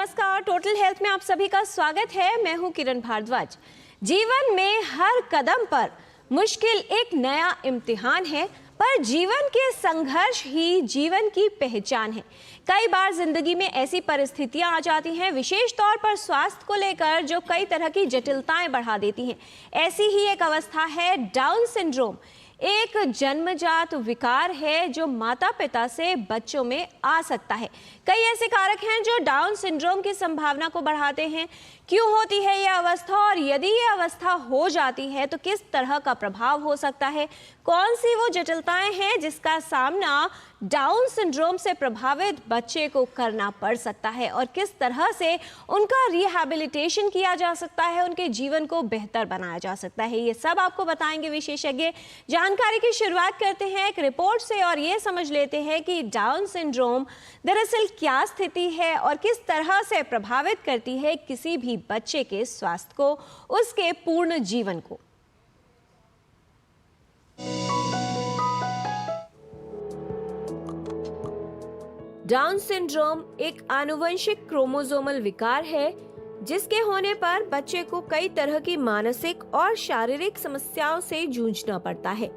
नमस्कार, total health में आप सभी का स्वागत है। मैं हूं किरण भारद्वाज। जीवन में हर कदम पर मुश्किल एक नया इम्तिहान है, पर जीवन के संघर्ष ही जीवन की पहचान है। कई बार जिंदगी में ऐसी परिस्थितियां आ जाती हैं, विशेष तौर पर स्वास्थ्य को लेकर, जो कई तरह की जटिलताएं बढ़ा देती हैं। ऐसी ही एक अवस्था है डाउन सिंड्रोम। एक जन्मजात विकार है जो माता पिता से बच्चों में आ सकता है। कई ऐसे कारक हैं जो डाउन सिंड्रोम की संभावना को बढ़ाते हैं। क्यों होती है यह अवस्था, और यदि यह अवस्था हो जाती है तो किस तरह का प्रभाव हो सकता है? कौन सी वो जटिलताएं हैं जिसका सामना डाउन सिंड्रोम से प्रभावित बच्चे को करना पड़ सकता है, और किस तरह से उनका रिहैबिलिटेशन किया जा सकता है, उनके जीवन को बेहतर बनाया जा सकता है, ये सब आपको बताएंगे विशेषज्ञ। जानकारी की शुरुआत करते हैं एक रिपोर्ट से और ये समझ लेते हैं कि डाउन सिंड्रोम दरअसल क्या स्थिति है और किस तरह से प्रभावित करती है किसी भी बच्चे के स्वास्थ्य को, उसके पूर्ण जीवन को। डाउन सिंड्रोम एक आनुवंशिक क्रोमोसोमल विकार है जिसके होने पर बच्चे को कई तरह की मानसिक और शारीरिक समस्याओं से जूझना पड़ता है।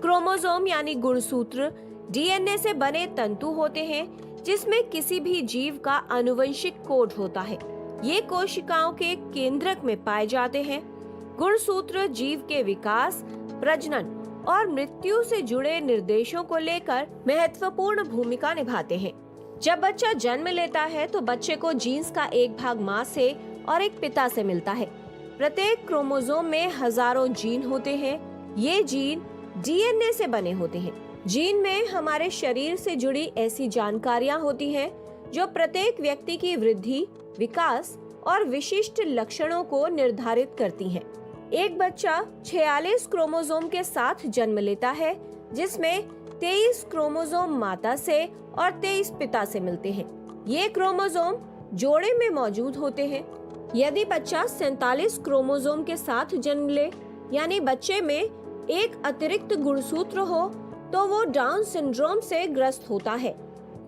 क्रोमोसोम यानी गुणसूत्र डीएनए से बने तंतु होते हैं जिसमें किसी भी जीव का आनुवंशिक कोड होता है। ये कोशिकाओं के केंद्रक में पाए जाते हैं। गुणसूत्र जीव के विकास, प्रजनन और मृत्यु से जुड़े निर्देशों को लेकर महत्वपूर्ण भूमिका निभाते हैं। जब बच्चा जन्म लेता है तो बच्चे को जीन्स का एक भाग माँ से और एक पिता से मिलता है। प्रत्येक क्रोमोसोम में हजारों जीन होते हैं। ये जीन डीएनए से बने होते हैं। जीन में हमारे शरीर से जुड़ी ऐसी जानकारियां होती हैं जो प्रत्येक व्यक्ति की वृद्धि, विकास और विशिष्ट लक्षणों को निर्धारित करती हैं। एक बच्चा 46 क्रोमोसोम के साथ जन्म लेता है जिसमें 23 क्रोमोसोम माता से और 23 पिता से मिलते हैं। ये क्रोमोसोम जोड़े में मौजूद होते हैं। यदि बच्चा 47 क्रोमोसोम के साथ जन्म ले, यानी बच्चे में एक अतिरिक्त गुणसूत्र हो, तो वो डाउन सिंड्रोम से ग्रस्त होता है,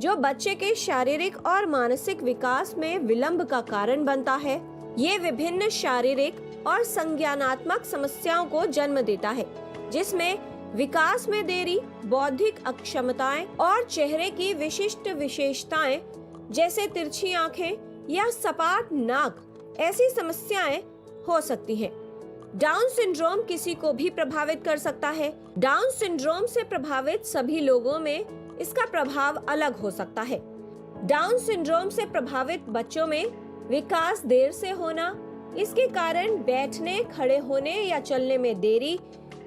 जो बच्चे के शारीरिक और मानसिक विकास में विलंब का कारण बनता है। ये विभिन्न शारीरिक और संज्ञानात्मक समस्याओं को जन्म देता है, जिसमें विकास में देरी, बौद्धिक अक्षमताएं और चेहरे की विशिष्ट विशेषताएं जैसे तिरछी आंखें या सपाट नाक, ऐसी समस्याएं हो सकती हैं। डाउन सिंड्रोम किसी को भी प्रभावित कर सकता है। डाउन सिंड्रोम से प्रभावित सभी लोगों में इसका प्रभाव अलग हो सकता है। डाउन सिंड्रोम से प्रभावित बच्चों में विकास देर से होना, इसके कारण बैठने, खड़े होने या चलने में देरी,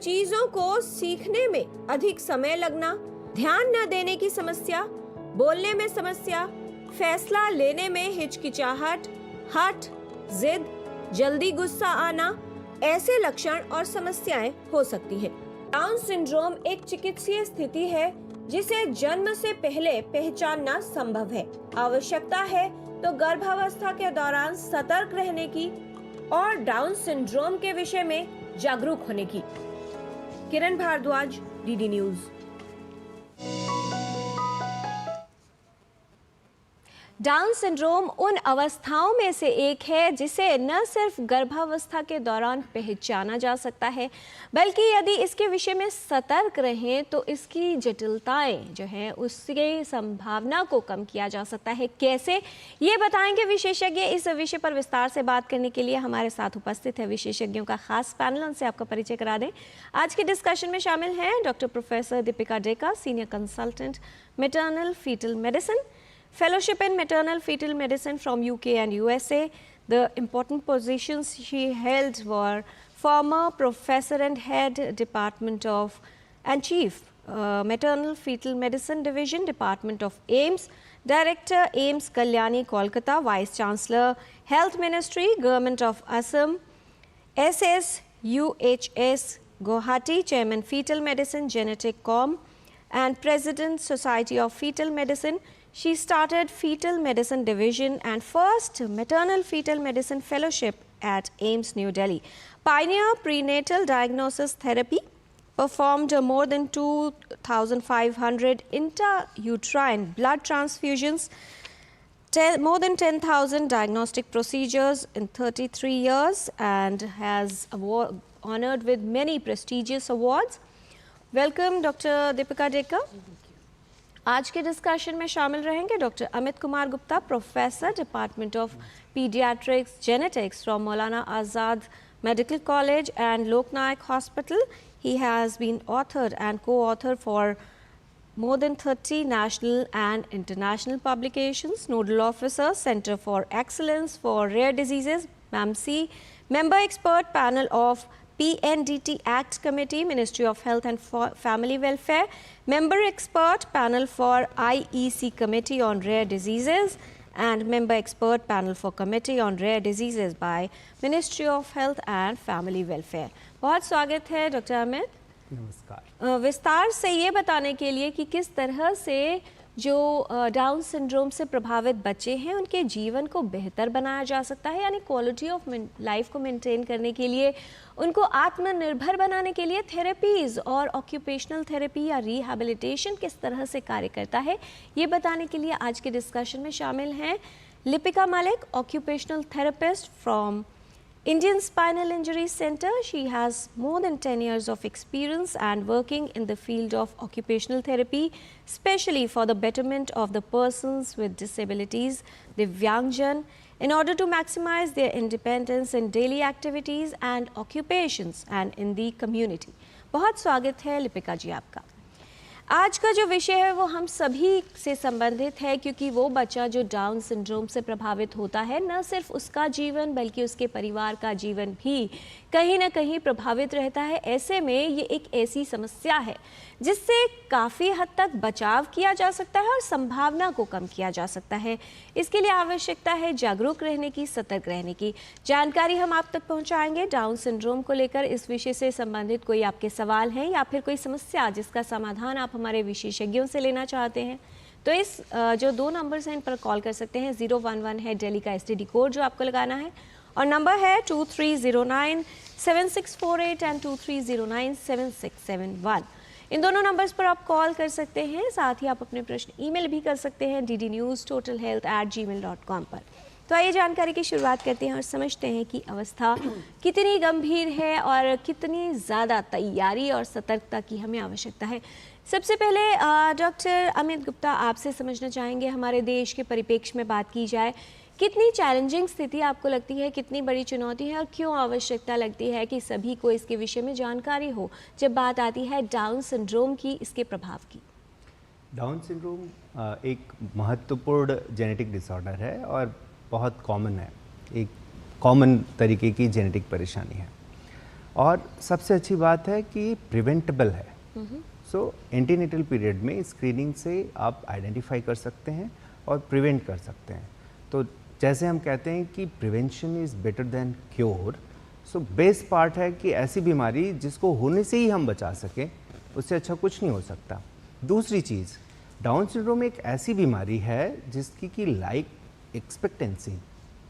चीजों को सीखने में अधिक समय लगना, ध्यान न देने की समस्या, बोलने में समस्या, फैसला लेने में हिचकिचाहट, हठ, जिद, जल्दी गुस्सा आना, ऐसे लक्षण और समस्याएं हो सकती हैं। डाउन सिंड्रोम एक चिकित्सीय स्थिति है जिसे जन्म से पहले पहचानना संभव है। आवश्यकता है तो गर्भावस्था के दौरान सतर्क रहने की और डाउन सिंड्रोम के विषय में जागरूक होने की। Kiran Bhardwaj, DD news. Down syndrome उन अवस्थाओं में से एक है जिसे न सिर्फ गर्भावस्था के दौरान पहचाना जा सकता है, बल्कि यदि इसके विषय में सतर्क रहें तो इसकी जटिलताएं जो हैं उसकी संभावना को कम किया जा सकता है। कैसे, ये बताएंगे विशेषज्ञ। इस विषय पर विस्तार से बात करने के लिए हमारे साथ उपस्थित है विशेषज्ञों का खास पैनल। उनसे आपका परिचय करा दें। आज के डिस्कशन में शामिल हैं doctor professor Deepika Deka, senior consultant maternal fetal medicine, Fellowship in Maternal Fetal Medicine from UK and USA. The important positions she held were former professor and head Department of and Chief Maternal Fetal Medicine Division, Department of AIMS, Director AIMS Kalyani, Kolkata, Vice Chancellor Health Ministry, Government of Assam, SSUHS Guwahati, Chairman Fetal Medicine Genetic Com, and President Society of Fetal Medicine. She started Fetal Medicine Division and first Maternal Fetal Medicine Fellowship at AIMS New Delhi. Pioneer prenatal diagnosis therapy, performed more than 2,500 intrauterine blood transfusions, more than 10,000 diagnostic procedures in 33 years and has honored with many prestigious awards. Welcome Dr. Deepika Dekar. आज के discussion में शामिल रहेंगे doctor Amit Kumar Gupta, professor department of paediatrics genetics from Maulana Azad medical college and Loknayak hospital. He has been authored and co-author for more than 30 national and international publications, nodal officer, Center for Excellence for Rare Diseases, MAMC, member expert panel of PNDT Act Committee, Ministry of Health and Family Welfare, member expert panel for IEC Committee on Rare Diseases and member expert panel for Committee on Rare Diseases by Ministry of Health and Family Welfare. बहुत स्वागत है doctor Amit. नमस्कार. विस्तार से ये बताने के लिए कि किस तरह से जो डाउन सिंड्रोम से प्रभावित बच्चे हैं उनके जीवन को बेहतर बनाया जा सकता है, यानी क्वालिटी ऑफ लाइफ को मेंटेन करने के लिए, उनको आत्मनिर्भर बनाने के लिए थेरेपीज़ और ऑक्यूपेशनल थेरेपी या रिहैबिलिटेशन किस तरह से कार्य करता है, ये बताने के लिए आज के डिस्कशन में शामिल हैं Lipika Malik, occupational therapist from Indian Spinal Injury Center. She has more than 10 years of experience and working in the field of occupational therapy, especially for the betterment of the persons with disabilities, Divyangjan, in order to maximize their independence in daily activities and occupations and in the community. बहुत स्वागत है लिपिका जी आपका. आज का जो विषय है वो हम सभी से संबंधित है, क्योंकि वो बच्चा जो डाउन सिंड्रोम से प्रभावित होता है, न सिर्फ उसका जीवन बल्कि उसके परिवार का जीवन भी कहीं ना कहीं प्रभावित रहता है. ऐसे में ये एक ऐसी समस्या है जिससे काफ़ी हद तक बचाव किया जा सकता है और संभावना को कम किया जा सकता है. इसके लिए आवश्यकता है जागरूक रहने की, सतर्क रहने की. जानकारी हम आप तक पहुंचाएंगे. डाउन सिंड्रोम को लेकर इस विषय से संबंधित कोई आपके सवाल हैं या फिर कोई समस्या जिसका समाधान आप हमारे विशेषज्ञों से लेना चाहते हैं, तो इस जो 2 नंबर्स हैं इन पर कॉल कर सकते हैं. 011 है दिल्ली का STD कोड जो आपको लगाना है, और नंबर है 2309-7648 एंड 2309-7671. इन दोनों नंबर्स पर आप कॉल कर सकते हैं. साथ ही आप अपने प्रश्न ईमेल भी कर सकते हैं ddnewstotalhealth@gmail.com पर. तो आइए जानकारी की शुरुआत करते हैं और समझते हैं कि अवस्था कितनी गंभीर है और कितनी ज़्यादा तैयारी और सतर्कता की हमें आवश्यकता है. सबसे पहले डॉक्टर अमित गुप्ता, आपसे समझना चाहेंगे, हमारे देश के परिप्रेक्ष्य में बात की जाए, कितनी चैलेंजिंग स्थिति आपको लगती है, कितनी बड़ी चुनौती है और क्यों आवश्यकता लगती है कि सभी को इसके विषय में जानकारी हो जब बात आती है डाउन सिंड्रोम की, इसके प्रभाव की? डाउन सिंड्रोम एक महत्वपूर्ण जेनेटिक डिसऑर्डर है और बहुत कॉमन है, एक कॉमन तरीके की जेनेटिक परेशानी है, और सबसे अच्छी बात है कि प्रिवेंटेबल है. सो एंटीनेटल पीरियड में स्क्रीनिंग से आप आइडेंटिफाई कर सकते हैं और प्रिवेंट कर सकते हैं. तो जैसे हम कहते हैं कि prevention is better than cure, so best part है कि ऐसी बीमारी जिसको होने से ही हम बचा सकें, उससे अच्छा कुछ नहीं हो सकता. दूसरी चीज़, डाउन सिंड्रोम एक ऐसी बीमारी है जिसकी कि लाइफ एक्सपेक्टेंसी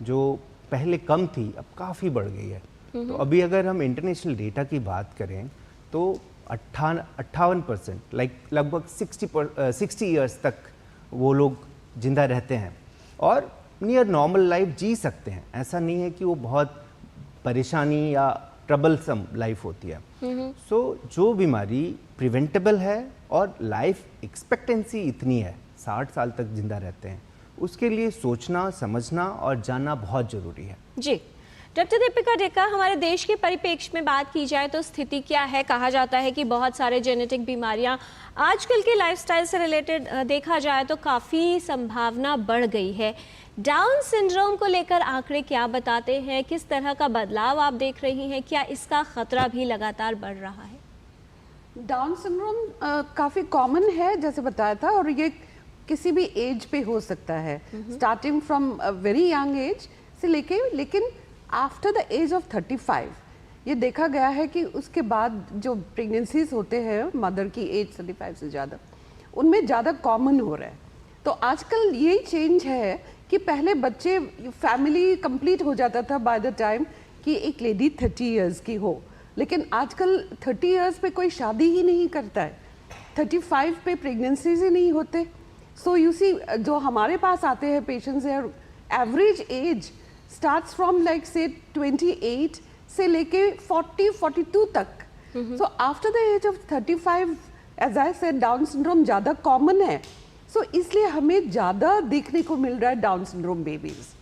जो पहले कम थी अब काफ़ी बढ़ गई है. तो अभी अगर हम इंटरनेशनल डेटा की बात करें तो 58% लगभग 60 ईयर्स तक वो लोग जिंदा रहते हैं और नियर नॉर्मल लाइफ जी सकते हैं. ऐसा नहीं है कि वो बहुत परेशानी या ट्रबलसम लाइफ होती है. सो जो बीमारी प्रिवेंटेबल है और लाइफ एक्सपेक्टेंसी इतनी है, 60 साल तक जिंदा रहते हैं, उसके लिए सोचना, समझना और जानना बहुत ज़रूरी है. जी डॉक्टर दीपिका डेकर, हमारे देश के परिप्रेक्ष्य में बात की जाए तो स्थिति क्या है? कहा जाता है कि बहुत सारे जेनेटिक बीमारियां आजकल के लाइफस्टाइल से रिलेटेड देखा जाए तो काफ़ी संभावना बढ़ गई है. डाउन सिंड्रोम को लेकर आंकड़े क्या बताते हैं? किस तरह का बदलाव आप देख रही हैं? क्या इसका खतरा भी लगातार बढ़ रहा है? डाउन सिंड्रोम काफ़ी कॉमन है जैसे बताया था, और ये किसी भी एज पे हो सकता है, starting from very young age से लेकिन आफ्टर द एज ऑफ 35 ये देखा गया है कि उसके बाद जो प्रेगनेंसीज होते हैं मदर की एज 35 से ज़्यादा, उनमें ज़्यादा कॉमन हो रहा है. तो आजकल यही चेंज है कि पहले बच्चे फैमिली कंप्लीट हो जाता था बाय द टाइम कि एक लेडी 30 इयर्स की हो, लेकिन आजकल 30 इयर्स पे कोई शादी ही नहीं करता है, 35 पे प्रेगनेंसीज ही नहीं होते. सो यू सी जो हमारे पास आते हैं पेशेंट्स है, average age starts from like से 28 से लेके 40-42 तक. So after the age of 35 age I said Down syndrome ज़्यादा कॉमन है. सो इसलिए हमें ज़्यादा देखने को मिल रहा है डाउन सिंड्रोम बेबीज़.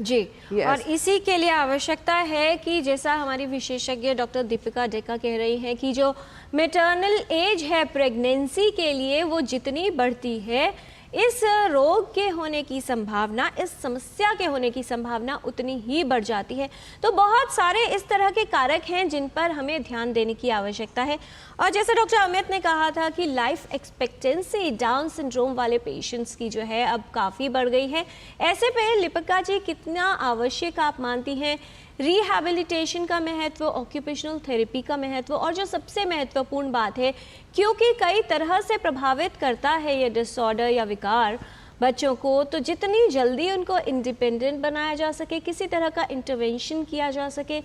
जी Yes. और इसी के लिए आवश्यकता है कि जैसा हमारी विशेषज्ञ डॉक्टर दीपिका डेका कह रही हैं कि जो मैटरनल एज है प्रेगनेंसी के लिए वो जितनी बढ़ती है, इस रोग के होने की संभावना, इस समस्या के होने की संभावना उतनी ही बढ़ जाती है. तो बहुत सारे इस तरह के कारक हैं जिन पर हमें ध्यान देने की आवश्यकता है. और जैसे डॉक्टर अमित ने कहा था कि लाइफ एक्सपेक्टेंसी डाउन सिंड्रोम वाले पेशेंट्स की जो है अब काफ़ी बढ़ गई है. ऐसे पे लिपिका जी कितना आवश्यक आप मानती हैं रिहैबिलिटेशन का महत्व, ऑक्यूपेशनल थेरेपी का महत्व, और जो सबसे महत्वपूर्ण बात है क्योंकि कई तरह से प्रभावित करता है ये डिसऑर्डर या विकार बच्चों को, तो जितनी जल्दी उनको इंडिपेंडेंट बनाया जा सके, किसी तरह का इंटरवेंशन किया जा सके,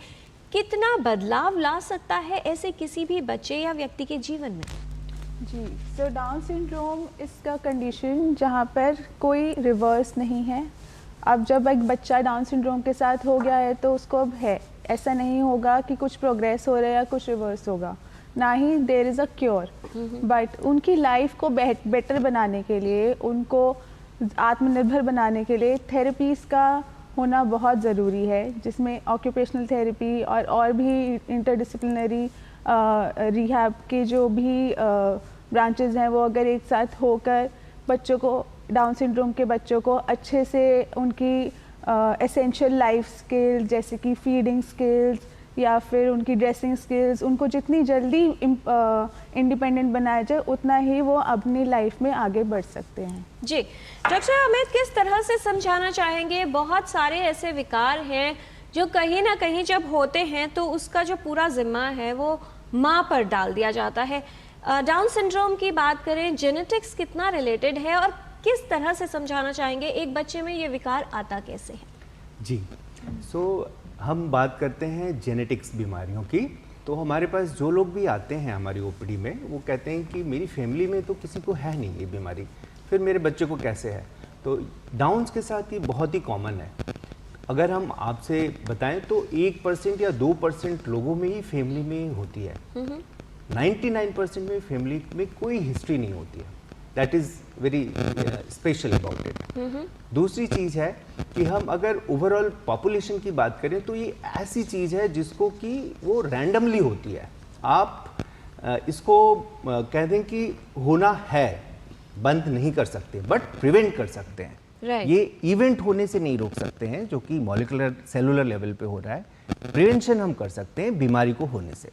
कितना बदलाव ला सकता है ऐसे किसी भी बच्चे या व्यक्ति के जीवन में? जी, सो डाउन सिंड्रोम इसका कंडीशन जहाँ पर कोई रिवर्स नहीं है. अब जब एक बच्चा डाउन सिंड्रोम के साथ हो गया है तो उसको अब है, ऐसा नहीं होगा कि कुछ प्रोग्रेस हो रहा है या कुछ रिवर्स होगा, ना ही there is a cure. But उनकी लाइफ को बेटर बनाने के लिए, उनको आत्मनिर्भर बनाने के लिए थेरेपीज़ का होना बहुत ज़रूरी है, जिसमें ऑक्यूपेशनल थेरेपी और भी इंटरडिसिप्लिनरी रिहैब के जो भी ब्रांचेस हैं वो अगर एक साथ होकर बच्चों को, डाउन सिंड्रोम के बच्चों को अच्छे से उनकी एसेंशियल लाइफ स्किल्स जैसे कि फीडिंग स्किल्स या फिर उनकी ड्रेसिंग स्किल्स, उनको जितनी जल्दी इंडिपेंडेंट बनाया जाए उतना ही वो अपनी लाइफ में आगे बढ़ सकते हैं. जी डॉक्टर अमित, किस तरह से समझाना चाहेंगे? बहुत सारे ऐसे विकार हैं जो कहीं ना कहीं जब होते हैं तो उसका जो पूरा जिम्मा है वो माँ पर डाल दिया जाता है. डाउन सिंड्रोम की बात करें, जेनेटिक्स कितना रिलेटेड है और किस तरह से समझाना चाहेंगे एक बच्चे में ये विकार आता कैसे है? जी, हम बात करते हैं जेनेटिक्स बीमारियों की. तो हमारे पास जो लोग भी आते हैं हमारी ओपीडी में, वो कहते हैं कि मेरी फैमिली में तो किसी को है नहीं ये बीमारी, फिर मेरे बच्चे को कैसे है. तो डाउन्स के साथ ये बहुत ही कॉमन है. अगर हम आपसे बताएं तो 1% या 2% लोगों में ही फैमिली में होती है. 99% में फैमिली में कोई हिस्ट्री नहीं होती है. That is very special about it. दूसरी चीज़ है कि हम अगर ओवरऑल पॉपुलेशन की बात करें तो ये ऐसी चीज़ है जिसको कि वो रैंडमली होती है. आप इसको कह दें कि होना है, बंद नहीं कर सकते बट प्रिवेंट कर सकते हैं. Right. ये इवेंट होने से नहीं रोक सकते हैं जो कि मॉलिक्यूलर सेलुलर लेवल पे हो रहा है. प्रिवेंशन हम कर सकते हैं बीमारी को होने से.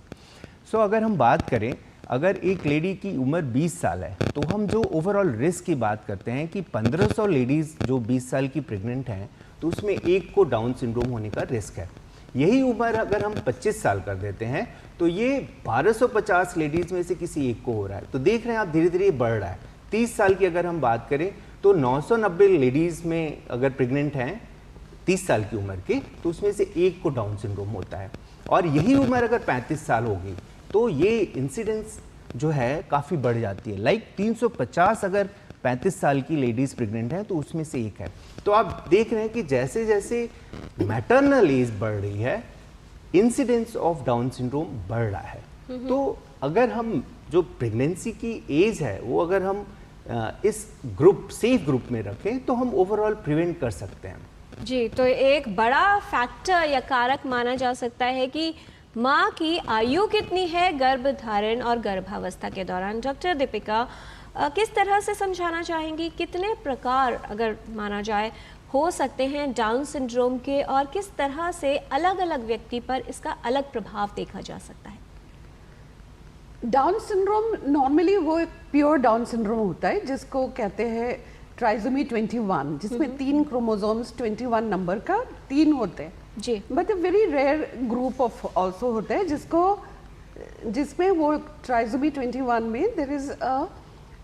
सो अगर हम बात करें, अगर एक लेडी की उम्र 20 साल है तो हम जो ओवरऑल रिस्क की बात करते हैं कि 1500 लेडीज़ जो 20 साल की प्रेग्नेंट हैं तो उसमें एक को डाउन सिंड्रोम होने का रिस्क है. यही उम्र अगर हम 25 साल कर देते हैं तो ये 1250 लेडीज़ में से किसी एक को हो रहा है. तो देख रहे हैं आप धीरे धीरे बढ़ रहा है. 30 साल की अगर हम बात करें तो 990 लेडीज़ में अगर प्रेग्नेंट हैं 30 साल की उम्र के, तो उसमें से एक को डाउन सिंड्रोम होता है. और यही उम्र अगर 35 साल होगी तो ये इंसिडेंस जो है काफ़ी बढ़ जाती है. लाइक 350 अगर 35 साल की लेडीज़ प्रेग्नेंट हैं तो उसमें से एक है. तो आप देख रहे हैं कि जैसे जैसे मैटरनल एज बढ़ रही है, इंसिडेंस ऑफ डाउन सिंड्रोम बढ़ रहा है. तो अगर हम जो प्रेगनेंसी की एज है वो अगर हम इस ग्रुप, सेफ ग्रुप में रखें तो हम ओवरऑल प्रिवेंट कर सकते हैं. जी, तो एक बड़ा फैक्टर या कारक माना जा सकता है कि माँ की आयु कितनी है गर्भ धारण और गर्भावस्था के दौरान. डॉक्टर दीपिका, किस तरह से समझाना चाहेंगी, कितने प्रकार अगर माना जाए हो सकते हैं डाउन सिंड्रोम के, और किस तरह से अलग अलग व्यक्ति पर इसका अलग प्रभाव देखा जा सकता है? डाउन सिंड्रोम नॉर्मली वो एक प्योर डाउन सिंड्रोम होता है जिसको कहते हैं ट्राइसोमी 21, जिसमें 3 क्रोमोसोम्स 21 नंबर का 3 होते हैं. जी, but a very rare group of also होता है जिसमें वो ट्राइसोमी 21 में there is a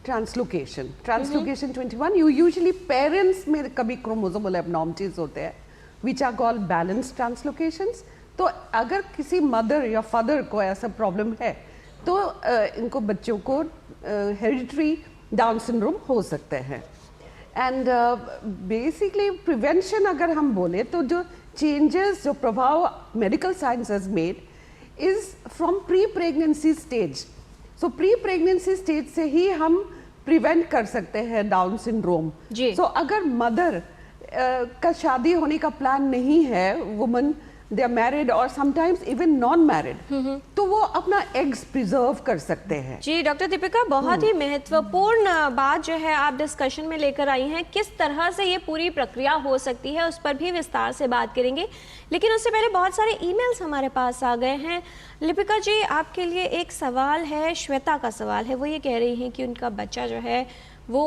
translocation 21. You usually parents में कभी क्रोमोसोमल एबनॉर्मलिटीज होते हैं which are called balance translocations. तो अगर किसी मदर या फादर को ऐसा प्रॉब्लम है तो इनको बच्चों को हेरिडिटरी डाउन सिंड्रोम हो सकते हैं. एंड बेसिकली प्रिवेंशन अगर हम बोले तो जो चेंजेस जो प्रभाव medical science has made is from pre pregnancy stage. So pre pregnancy stage से ही हम प्रिवेंट कर सकते हैं डाउन सिंड्रोम. सो अगर मदर का शादी होने का प्लान नहीं है, वुमन दे आर मैरिड और समटाइम्स इवन नॉन मैरिड, तो वो अपना एग्स प्रिजर्व कर सकते हैं. जी डॉक्टर दीपिका, बहुत ही महत्वपूर्ण बात जो है आप डिस्कशन में लेकर आई हैं. किस तरह से ये पूरी प्रक्रिया हो सकती है उस पर भी विस्तार से बात करेंगे, लेकिन उससे पहले बहुत सारे ईमेल्स हमारे पास आ गए हैं. लिपिका जी, आपके लिए एक सवाल है, श्वेता का सवाल है. वो ये कह रही हैं कि उनका बच्चा जो है वो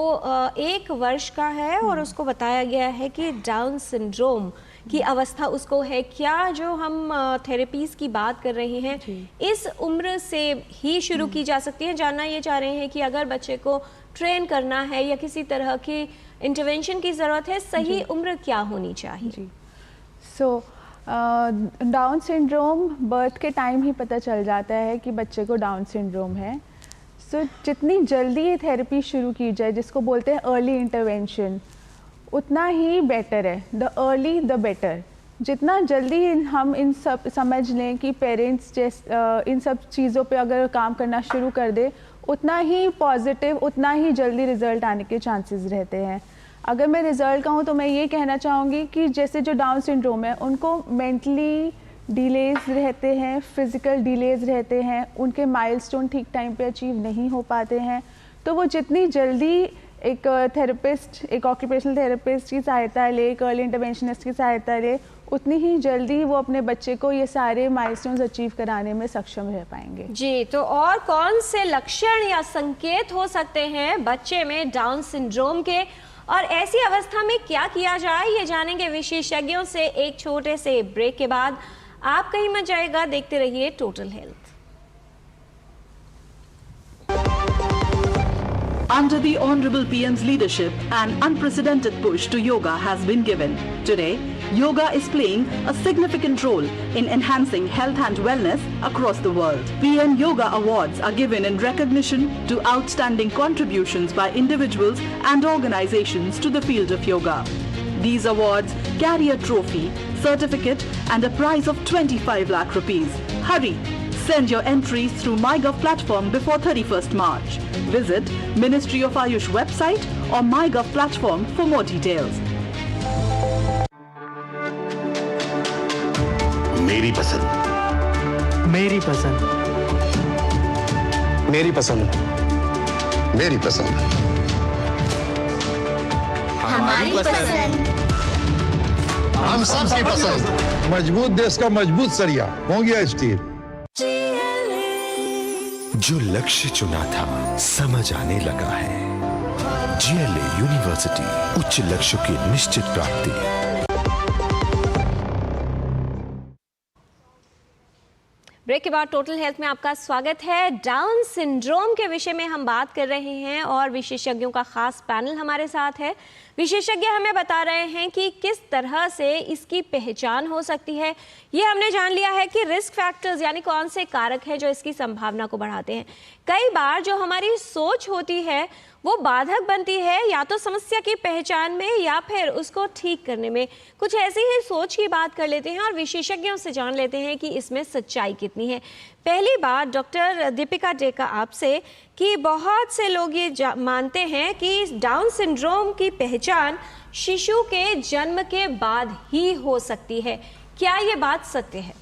1 वर्ष का है और उसको बताया गया है कि डाउन सिंड्रोम की अवस्था उसको है. क्या जो हम थेरेपीज की बात कर रहे हैं इस उम्र से ही शुरू की जा सकती है? जानना ये चाह रहे हैं कि अगर बच्चे को ट्रेन करना है या किसी तरह की इंटरवेंशन की ज़रूरत है, सही उम्र क्या होनी चाहिए? सो डाउन सिंड्रोम बर्थ के टाइम ही पता चल जाता है कि बच्चे को डाउन सिंड्रोम है. सो जितनी जल्दी ये थेरेपी शुरू की जाए, जिसको बोलते हैं अर्ली इंटरवेंशन, उतना ही बेटर है. The early the better. जितना जल्दी हम इन सब समझ लें कि पेरेंट्स इन सब चीज़ों पे अगर काम करना शुरू कर दे, उतना ही पॉजिटिव, उतना ही जल्दी रिजल्ट आने के चांसेस रहते हैं. अगर मैं रिज़ल्ट कहूँ तो मैं ये कहना चाहूँगी कि जैसे जो डाउन सिंड्रोम है उनको मेंटली डिलेज रहते हैं, फिज़िकल डिलेज रहते हैं, उनके माइलस्टोन ठीक टाइम पे अचीव नहीं हो पाते हैं. तो वो जितनी जल्दी एक थेरेपिस्ट, एक ऑक्यूपेशनल थेरेपिस्ट की सहायता ले, एक अर्ली इंटरवेंशनिस्ट की सहायता ले, उतनी ही जल्दी वो अपने बच्चे को ये सारे माइलस्टोन्स अचीव कराने में सक्षम रह पाएंगे. जी, तो और कौन से लक्षण या संकेत हो सकते हैं बच्चे में डाउन सिंड्रोम के, और ऐसी अवस्था में क्या किया जाए, ये जानेंगे विशेषज्ञों से एक छोटे से ब्रेक के बाद. आप कहीं मत जाएगा, देखते रहिए total health. Under the Honorable PM's leadership, an unprecedented push to yoga has been given. Today, yoga is playing a significant role in enhancing health and wellness across the world. PM Yoga Awards are given in recognition to outstanding contributions by individuals and organizations to the field of yoga. These awards carry a trophy, certificate and a prize of 25 lakh rupees. Hurry! Send your entries through MyGov platform before 31st March. Visit Ministry of Ayush website or MyGov platform for more details. मेरी पसंद. मेरी पसंद. मेरी पसंद. मेरी पसंद. हमारी पसंद. हम सबकी पसंद. मजबूत देश का मजबूत सरिया हो गया स्टील. जो लक्ष्य चुना था समझ आने लगा है. GLA यूनिवर्सिटी, उच्च लक्ष्य की निश्चित प्राप्ति. ब्रेक के बाद टोटल हेल्थ में आपका स्वागत है. डाउन सिंड्रोम के विषय में हम बात कर रहे हैं और विशेषज्ञों का खास पैनल हमारे साथ है. विशेषज्ञ हमें बता रहे हैं कि किस तरह से इसकी पहचान हो सकती है. ये हमने जान लिया है कि रिस्क फैक्टर्स यानी कौन से कारक हैं जो इसकी संभावना को बढ़ाते हैं. कई बार जो हमारी सोच होती है वो बाधक बनती है, या तो समस्या की पहचान में या फिर उसको ठीक करने में. कुछ ऐसी ही सोच की बात कर लेते हैं और विशेषज्ञों से जान लेते हैं कि इसमें सच्चाई कितनी है. पहली बात डॉक्टर दीपिका डेका आपसे कि बहुत से लोग ये मानते हैं कि डाउन सिंड्रोम की पहचान शिशु के जन्म के बाद ही हो सकती है. क्या ये बात सत्य है?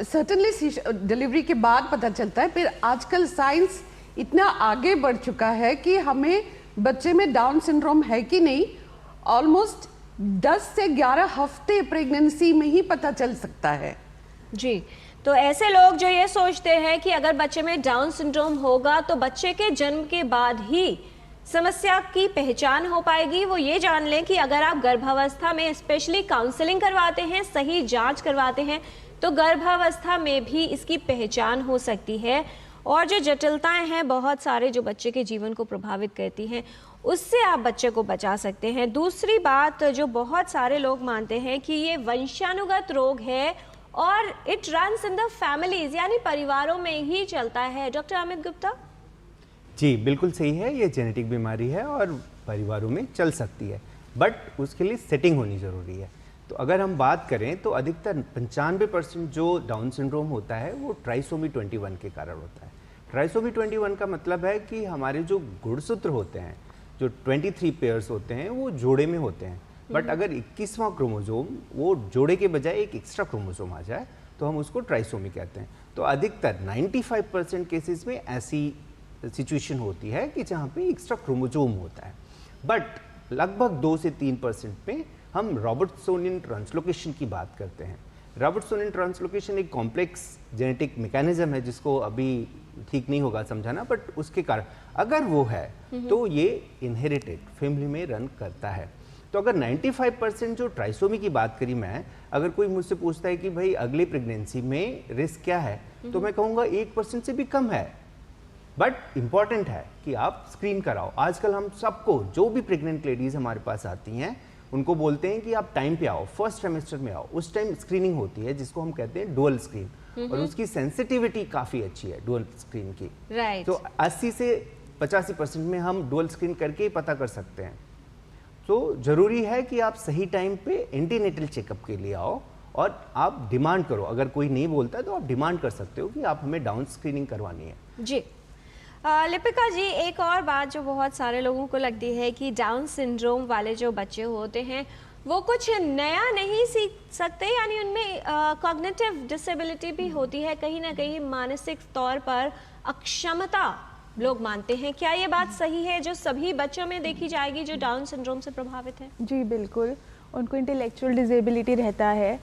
सर्टेनली डिलीवरी के बाद पता चलता है. फिर आजकल साइंस इतना आगे बढ़ चुका है कि हमें बच्चे में डाउन सिंड्रोम है कि नहीं ऑलमोस्ट 10 से 11 हफ्ते प्रेगनेंसी में ही पता चल सकता है. जी, तो ऐसे लोग जो ये सोचते हैं कि अगर बच्चे में डाउन सिंड्रोम होगा तो बच्चे के जन्म के बाद ही समस्या की पहचान हो पाएगी, वो ये जान लें कि अगर आप गर्भावस्था में स्पेशली काउंसलिंग करवाते हैं, सही जांच करवाते हैं, तो गर्भावस्था में भी इसकी पहचान हो सकती है. और जो जटिलताएं हैं बहुत सारे जो बच्चे के जीवन को प्रभावित करती हैं, उससे आप बच्चे को बचा सकते हैं. दूसरी बात जो बहुत सारे लोग मानते हैं कि ये वंशानुगत रोग है और it runs in the families, यानी परिवारों में ही चलता है. डॉक्टर अमित गुप्ता. जी बिल्कुल सही है, ये जेनेटिक बीमारी है और परिवारों में चल सकती है, बट उसके लिए सेटिंग होनी ज़रूरी है। तो अगर हम बात करें तो अधिकतर 95% जो डाउन सिंड्रोम होता है वो ट्राइसोमी 21 के कारण होता है। ट्राइसोमी 21 का मतलब है कि हमारे जो गुणसूत्र होते हैं, जो 23 पेयर्स होते हैं, वो जोड़े में होते हैं, बट अगर 21वां क्रोमोसोम वो जोड़े के बजाय एक एक्स्ट्रा क्रोमोसोम आ जाए तो हम उसको ट्राइसोमी कहते हैं। तो अधिकतर 95% केसेस में ऐसी सिचुएशन होती है कि जहाँ पे एक्स्ट्रा क्रोमोसोम होता है, बट लगभग 2 से 3% में हम रॉबर्टसोनियन ट्रांसलोकेशन की बात करते हैं। रॉबर्टसोनियन ट्रांसलोकेशन एक कॉम्प्लेक्स जेनेटिक मैकेनिज्म है जिसको अभी ठीक नहीं होगा समझाना, बट उसके कारण अगर वो है तो ये इनहेरिटेड फैमिली में रन करता है। तो अगर 95% जो ट्राइसोमी की बात करी मैं, अगर कोई मुझसे पूछता है कि भाई अगली प्रेगनेंसी में रिस्क क्या है, तो मैं कहूँगा 1% से भी कम है, बट इम्पॉर्टेंट है कि आप स्क्रीन कराओ। आजकल हम सबको, जो भी प्रेग्नेंट लेडीज हमारे पास आती हैं, उनको बोलते हैं कि आप टाइम पे आओ, फर्स्ट ट्राइमेस्टर में आओ। उस टाइम स्क्रीनिंग होती है जिसको हम कहते हैं डुअल स्क्रीन, और उसकी सेंसिटिविटी काफ़ी अच्छी है डुअल स्क्रीन की। राइट। तो 80 से 85% में हम डुअल स्क्रीन करके ही पता कर सकते हैं। तो ज़रूरी है कि आप सही टाइम पे एंटीनेटल चेकअप के लिए आओ और आप डिमांड करो। अगर कोई नहीं बोलता है तो आप डिमांड कर सकते हो कि आप हमें डाउन स्क्रीनिंग करवानी है। जी लिपिका जी, एक और बात जो बहुत सारे लोगों को लगती है कि डाउन सिंड्रोम वाले जो बच्चे होते हैं वो कुछ नया नहीं सीख सकते, यानी उनमें कॉग्निटिव डिसेबिलिटी भी होती है, कहीं ना कहीं मानसिक तौर पर अक्षमता लोग मानते हैं। क्या ये बात सही है जो सभी बच्चों में देखी जाएगी जो डाउन सिंड्रोम से प्रभावित है? जी बिल्कुल, उनको इंटेलेक्चुअल डिसेबिलिटी रहता है,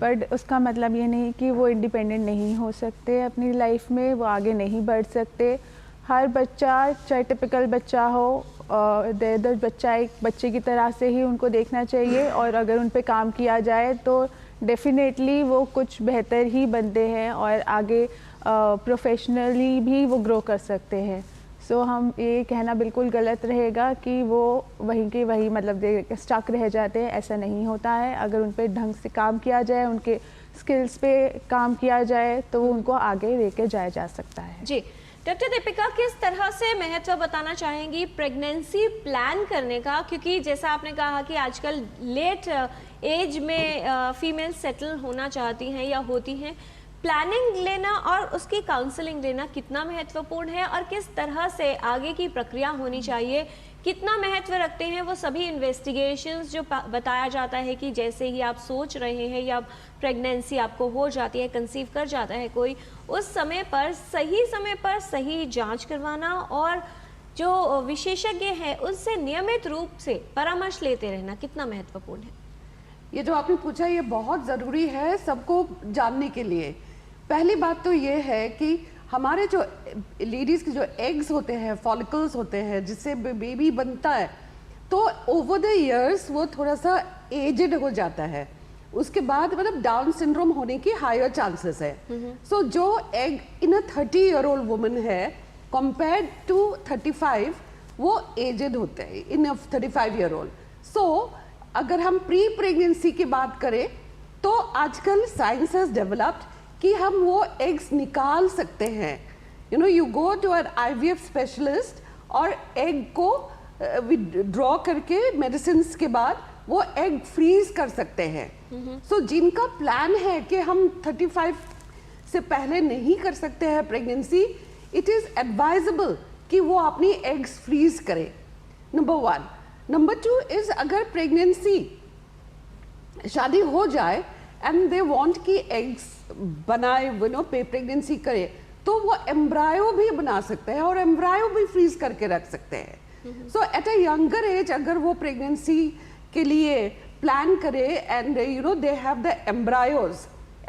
बट उसका मतलब ये नहीं कि वो इंडिपेंडेंट नहीं हो सकते अपनी लाइफ में, वो आगे नहीं बढ़ सकते। हर बच्चा, चाहे टिपिकल बच्चा हो, दर बच्चा एक बच्चे की तरह से ही उनको देखना चाहिए, और अगर उन पे काम किया जाए तो डेफिनेटली वो कुछ बेहतर ही बनते हैं और आगे प्रोफेशनली भी वो ग्रो कर सकते हैं। सो हम ये कहना बिल्कुल गलत रहेगा कि वो वहीं के वहीं मतलब स्टक रह जाते हैं, ऐसा नहीं होता है। अगर उन पे ढंग से काम किया जाए, उनके स्किल्स पे काम किया जाए, तो वो उनको आगे लेके जाया जा सकता है। जी डॉक्टर दीपिका, किस तरह से महत्व बताना चाहेंगी प्रेगनेंसी प्लान करने का, क्योंकि जैसा आपने कहा कि आजकल लेट एज में फीमेल सेटल होना चाहती हैं या होती हैं, प्लानिंग लेना और उसकी काउंसलिंग लेना कितना महत्वपूर्ण है और किस तरह से आगे की प्रक्रिया होनी चाहिए, कितना महत्व रखते हैं वो सभी इन्वेस्टिगेशंस जो बताया जाता है कि जैसे ही आप सोच रहे हैं या प्रेगनेंसी आपको हो जाती है, कंसीव कर जाता है कोई, उस समय पर सही जांच करवाना और जो विशेषज्ञ है उससे नियमित रूप से परामर्श लेते रहना कितना महत्वपूर्ण है? ये जो आपने पूछा ये बहुत ज़रूरी है सबको जानने के लिए। पहली बात तो ये है कि हमारे जो लेडीज़ के जो एग्स होते हैं, फॉलिकल्स होते हैं जिससे बेबी बनता है, तो ओवर द इयर्स वो थोड़ा सा एजड हो जाता है। उसके बाद मतलब डाउन सिंड्रोम होने की हायर चांसेस है। सो जो एग इन अ 30-year-old वुमन है कंपेयर्ड टू 35, वो एजड होते हैं इन अ 35-year-old। सो अगर हम प्री प्रेगनेंसी की बात करें तो आजकल साइंस हैज डेवलप्ड कि हम वो एग्स निकाल सकते हैं। You know, you go to an IVF specialist और एग को ड्रॉ करके मेडिसिन के बाद वो एग फ्रीज कर सकते हैं। सो जिनका प्लान है कि हम 35 से पहले नहीं कर सकते हैं प्रेगनेंसी, इट इज़ एडवाइजेबल कि वो अपनी एग्स फ्रीज करें, नंबर 1। नंबर 2 इज अगर प्रेगनेंसी शादी हो जाए एंड दे वांट कि एग्स बनाए, यू नो, प्रेगनेंसी करे, तो वो एम्ब्रायो भी बना सकते हैं और एम्ब्रायो भी फ्रीज करके रख सकते हैं। सो एट अ यंगर एज अगर वो प्रेगनेंसी के लिए प्लान करे and you know they have the embryos,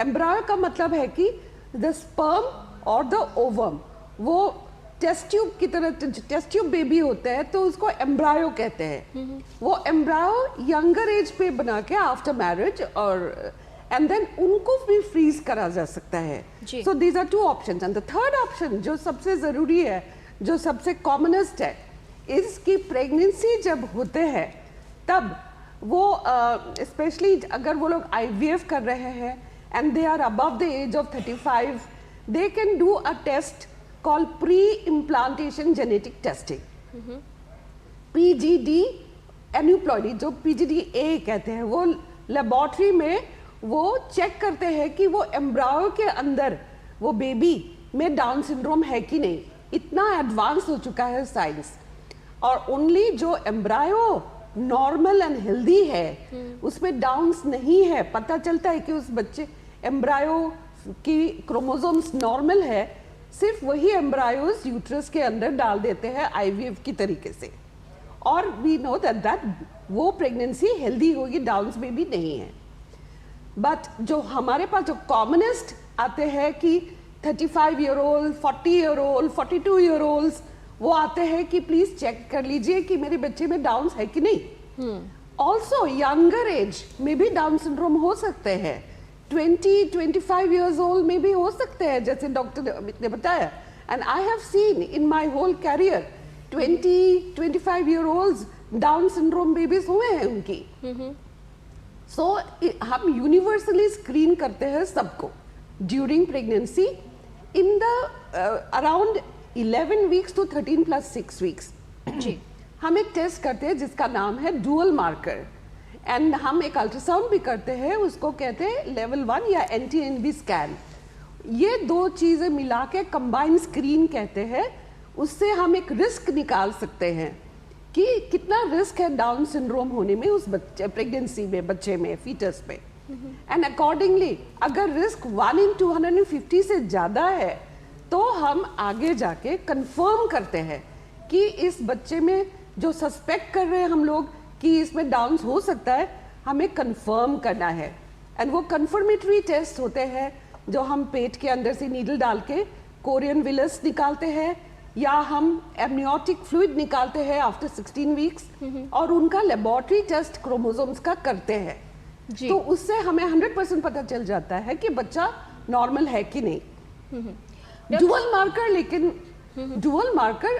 embryo का मतलब है कि द स्पर्म और द ओवम वो टेस्ट ट्यूब की तरह, टेस्ट ट्यूब बेबी होते हैं तो उसको एम्ब्रायो कहते हैं। वो एम्ब्रायो यंगर एज पे बना के आफ्टर मैरिज और एंड देन उनको भी फ्रीज करा जा सकता है। So these are 2 options. And the third option जो सबसे ज़रूरी है, जो सबसे कॉमनेस्ट है, इस की प्रेगनेंसी जब होते हैं तब वो स्पेशली अगर वो लोग IVF कर रहे हैं and they are above the age of 35, they can do a test called pre-implantation genetic testing. PGD aneuploidy, जो PGD-A कहते हैं, वो लेबोरेटरी में वो चेक करते हैं कि वो एम्ब्रायो के अंदर वो बेबी में डाउन सिंड्रोम है कि नहीं। इतना एडवांस हो चुका है साइंस। और ओनली जो एम्ब्रायो नॉर्मल एंड हेल्दी है उसमें डाउन्स नहीं है, पता चलता है कि उस बच्चे एम्ब्रायो की क्रोमोसोम्स नॉर्मल है, सिर्फ वही एम्ब्रायोस यूट्रस के अंदर डाल देते हैं IVF की तरीके से, और वी नो दैट वो प्रेगनेंसी हेल्दी होगी, डाउन्स में भी नहीं है। बट जो हमारे पास जो कॉमनेस्ट आते हैं कि 35 year old, 40 year old, 42 year old, वो आते हैं कि प्लीज चेक कर लीजिए कि मेरे बच्चे में डाउन्स है कि नहीं। ऑल्सो यंगर एज में भी डाउन सिंड्रोम हो सकते हैं, 20-25 years old में भी हो सकते हैं, जैसे डॉक्टर अमित ने बताया। And I have seen in my whole career 20-25 year olds Down syndrome babies हुए हैं उनकी। सो हम यूनिवर्सली स्क्रीन करते हैं सबको during pregnancy in the around 11 weeks to 13+6 weeks। जी, हम एक टेस्ट करते हैं जिसका नाम है डुअल मार्कर, एंड हम एक अल्ट्रासाउंड भी करते हैं, उसको कहते हैं लेवल 1 या NT-NB स्कैन। ये दो चीजें मिला के कंबाइन स्क्रीन कहते हैं। उससे हम एक रिस्क निकाल सकते हैं कि कितना रिस्क है डाउन सिंड्रोम होने में उस बच्चे प्रेगनेंसी में, बच्चे में, फीटस में। एंड अकॉर्डिंगली अगर रिस्क 1 in 250 से ज्यादा है तो हम आगे जाके कंफर्म करते हैं कि इस बच्चे में जो सस्पेक्ट कर रहे हैं हम लोग कि इसमें डाउन्स हो सकता है, हमें कंफर्म करना है। एंड वो कंफर्मेटरी टेस्ट होते हैं जो हम पेट के अंदर से नीडल डाल के कोरियन विलस निकालते हैं, या हम एमनियोटिक फ्लूइड निकालते हैं आफ्टर 16 वीक्स, और उनका लेबोरेटरी टेस्ट क्रोमोसोम्स का करते हैं। तो उससे हमें 100% पता चल जाता है कि बच्चा नॉर्मल है कि नहीं। डुअल मार्कर, लेकिन dual marker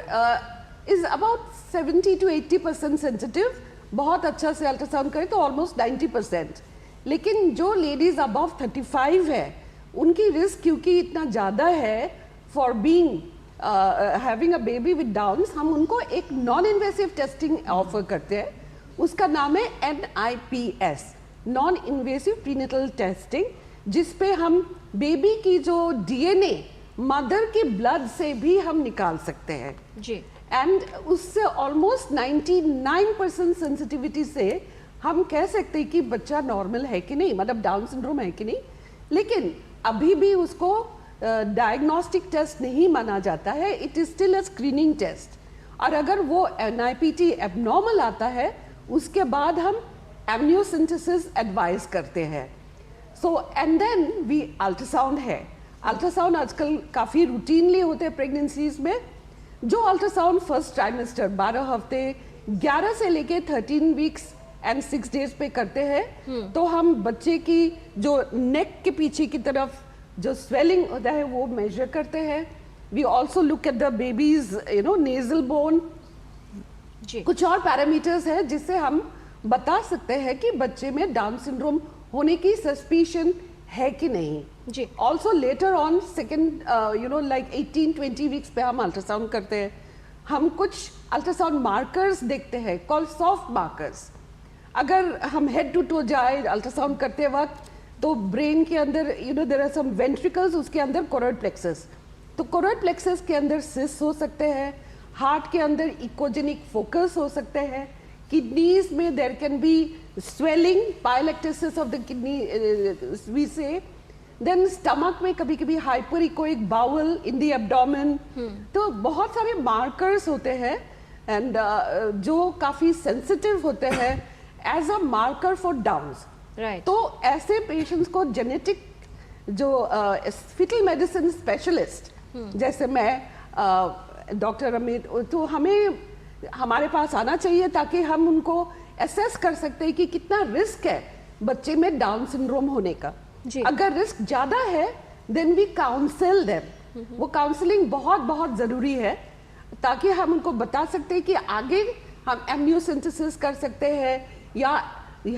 is about 70 to 80% sensitive. बहुत अच्छा से अल्ट्रासाउंड करें तो ऑलमोस्ट 90%। लेकिन जो लेडीज अबव 35 है उनकी रिस्क क्योंकि इतना ज़्यादा है for being having a baby with downs, हम उनको एक नॉन इन्वेसिव टेस्टिंग ऑफर करते हैं। उसका नाम है NIPS, non invasive prenatal testing, जिसपे हम बेबी की जो DNA मदर की ब्लड से भी हम निकाल सकते हैं जी। एंड उससे ऑलमोस्ट 99% सेंसिटिविटी से हम कह सकते हैं कि बच्चा नॉर्मल है कि नहीं, मतलब डाउन सिंड्रोम है कि नहीं। लेकिन अभी भी उसको डायग्नोस्टिक टेस्ट नहीं माना जाता है, it is still a screening test. और अगर वो NIPT एबनॉर्मल आता है उसके बाद हम एमनियोसिंथेसिस एडवाइस करते हैं। So and then we ultrasound है। अल्ट्रासाउंड आजकल काफ़ी रूटीनली होते हैं प्रेगनेंसीज में। जो अल्ट्रासाउंड फर्स्ट ट्राइमेस्टर 12 हफ्ते 11 से लेके 13 वीक्स एंड 6 डेज पे करते हैं, तो हम बच्चे की जो नेक के पीछे की तरफ जो स्वेलिंग होता है वो मेजर करते हैं। We also look at the baby's nasal bone. कुछ और पैरामीटर्स है जिससे हम बता सकते हैं कि बच्चे में डाउन सिंड्रोम होने की सस्पिशन है कि नहीं जी। Also later on second like 18-20 weeks पे हम अल्ट्रासाउंड करते हैं। हम कुछ अल्ट्रासाउंड मार्कर्स देखते हैं कॉल्ड सॉफ्ट मार्कर्स। अगर हम हेड टू टो जाए अल्ट्रासाउंड करते वक्त तो ब्रेन के अंदर देयर आर सम वेंट्रिकल्स, उसके अंदर कोरोइड प्लेक्सस, तो कोरोइड प्लेक्सस के अंदर सिस हो सकते हैं। हार्ट के अंदर इकोजेनिक फोकस हो सकते हैं। किडनीज में there can be swelling, pyelectasis of the kidney we see. Then stomach में कभी कभी hyper echoic bowel in the abdomen. तो बहुत सारे मार्कर्स होते हैं एंड जो काफ़ी सेंसिटिव होते हैं as a marker for Down's. तो ऐसे पेशेंट्स को जेनेटिक जो फीटल मेडिसिन स्पेशलिस्ट जैसे मैं डॉक्टर अमित, तो हमें हमारे पास आना चाहिए ताकि हम उनको असेस कर सकते हैं कि कितना रिस्क है बच्चे में डाउन सिंड्रोम होने का। अगर रिस्क ज़्यादा है देन वी काउंसिल देम। वो काउंसलिंग बहुत बहुत ज़रूरी है ताकि हम उनको बता सकते हैं कि आगे हम एमनियोसिंथेसिस कर सकते हैं, या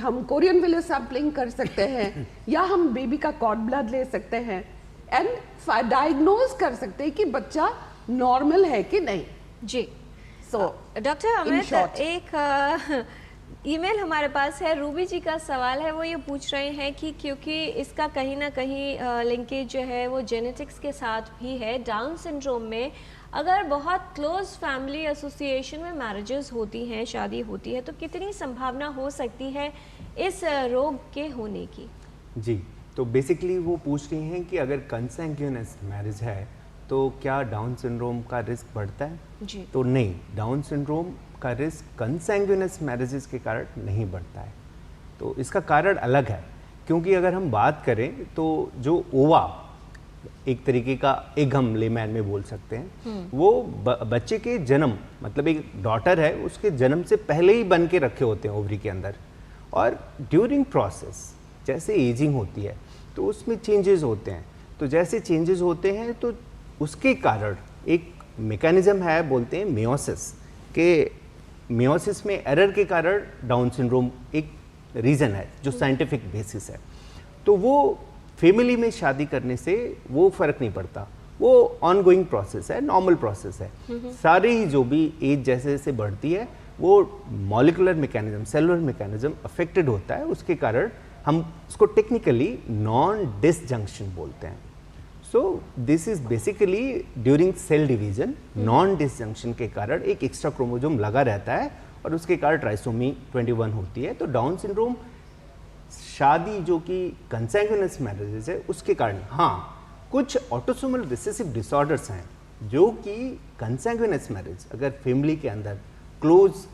हम कोरियन विलस सैंपलिंग कर सकते हैं, या हम बेबी का कॉर्ड ब्लड ले सकते हैं एंड डायग्नोज कर सकते हैं कि बच्चा नॉर्मल है कि नहीं जी। So, doctor in Amit, short. एक ईमेल हमारे पास है। रूबी जी का सवाल है, वो ये पूछ रहे हैं कि क्योंकि इसका कहीं ना कहीं लिंकेज जो है वो जेनेटिक्स के साथ भी है, डाउन सिंड्रोम में अगर बहुत क्लोज फैमिली एसोसिएशन में मैरिजेस होती हैं, शादी होती है, तो कितनी संभावना हो सकती है इस रोग के होने की? जी, तो बेसिकली वो पूछ रही हैं कि अगर कंसैंग्यूनस मैरिज है तो क्या डाउन सिंड्रोम का रिस्क बढ़ता है? जी। तो नहीं, डाउन सिंड्रोम का रिस्क कंसैंग्यूनस मैरिजेस के कारण नहीं बढ़ता है। तो इसका कारण अलग है, क्योंकि अगर हम बात करें तो जो ओवा एक तरीके का एग हम लेमैन में बोल सकते हैं, वो बच्चे के जन्म, मतलब एक डॉटर है उसके जन्म से पहले ही बन के रखे होते हैं ओवरी के अंदर, और ड्यूरिंग प्रोसेस जैसे एजिंग होती है तो उसमें चेंजेस होते हैं। तो जैसे चेंजेस होते हैं तो उसके कारण एक मैकेनिज्म है, बोलते हैं मेयोसिस, के मेयोसिस में एरर के कारण डाउन सिंड्रोम एक रीज़न है जो साइंटिफिक बेसिस है। तो वो फैमिली में शादी करने से वो फ़र्क नहीं पड़ता, वो ऑनगोइंग प्रोसेस है, नॉर्मल प्रोसेस है। सारे ही जो भी एज जैसे जैसे बढ़ती है वो molecular mechanism, cellular mechanism affected होता है, उसके कारण हम उसको टेक्निकली नॉन डिसजंक्शन बोलते हैं। So this is basically during cell division, non disjunction के कारण एक एक्स्ट्रा क्रोमोसोम लगा रहता है और उसके कारण ट्राइसोमी 21 होती है। तो डाउन सिंड्रोम शादी जो कि कंसैंग्यूनस मैरिजेस है उसके कारण, हाँ कुछ ऑटोसोमल रिसेसिव डिसऑर्डर्स हैं जो कि कंसैंग्यूनस मैरिज अगर फैमिली के अंदर क्लोज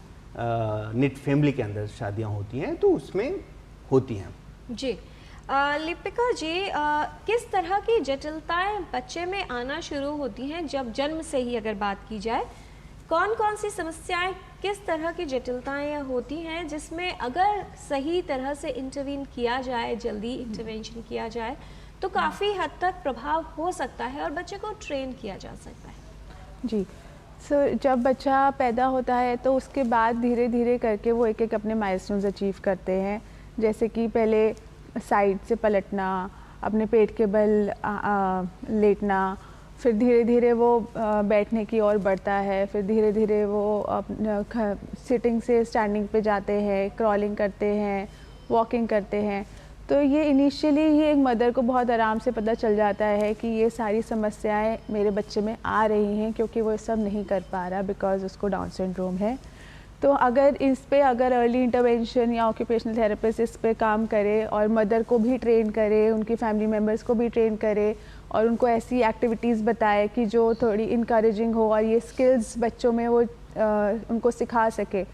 निट फैमिली के अंदर शादियां होती हैं तो उसमें होती हैं। जी, लिपिका जी, किस तरह की जटिलताएं बच्चे में आना शुरू होती हैं जब जन्म से ही अगर बात की जाए? कौन कौन सी समस्याएं, किस तरह की जटिलताएं होती हैं जिसमें अगर सही तरह से इंटरवीन किया जाए, जल्दी इंटरवेंशन किया जाए तो काफ़ी हद तक प्रभाव हो सकता है और बच्चे को ट्रेन किया जा सकता है? जी, जब बच्चा पैदा होता है तो उसके बाद धीरे धीरे करके वो एक एक अपने माइलस्टोन्स अचीव करते हैं, जैसे कि पहले साइड से पलटना, अपने पेट के बल लेटना, फिर धीरे धीरे वो बैठने की ओर बढ़ता है, फिर धीरे धीरे वो सिटिंग से स्टैंडिंग पे जाते हैं, क्रॉलिंग करते हैं, वॉकिंग करते हैं। तो ये इनिशियली ही एक मदर को बहुत आराम से पता चल जाता है कि ये सारी समस्याएं मेरे बच्चे में आ रही हैं, क्योंकि वो सब नहीं कर पा रहा बिकॉज उसको डाउन सिंड्रोम है। तो अगर इस पे अगर अर्ली इंटरवेंशन या ऑक्यूपेशनल थेरेपिस्ट इस पे काम करे और मदर को भी ट्रेन करे, उनकी फैमिली मेम्बर्स को भी ट्रेन करे और उनको ऐसी एक्टिविटीज़ बताए कि जो थोड़ी इनकरेजिंग हो और ये स्किल्स बच्चों में वो उनको सिखा सके,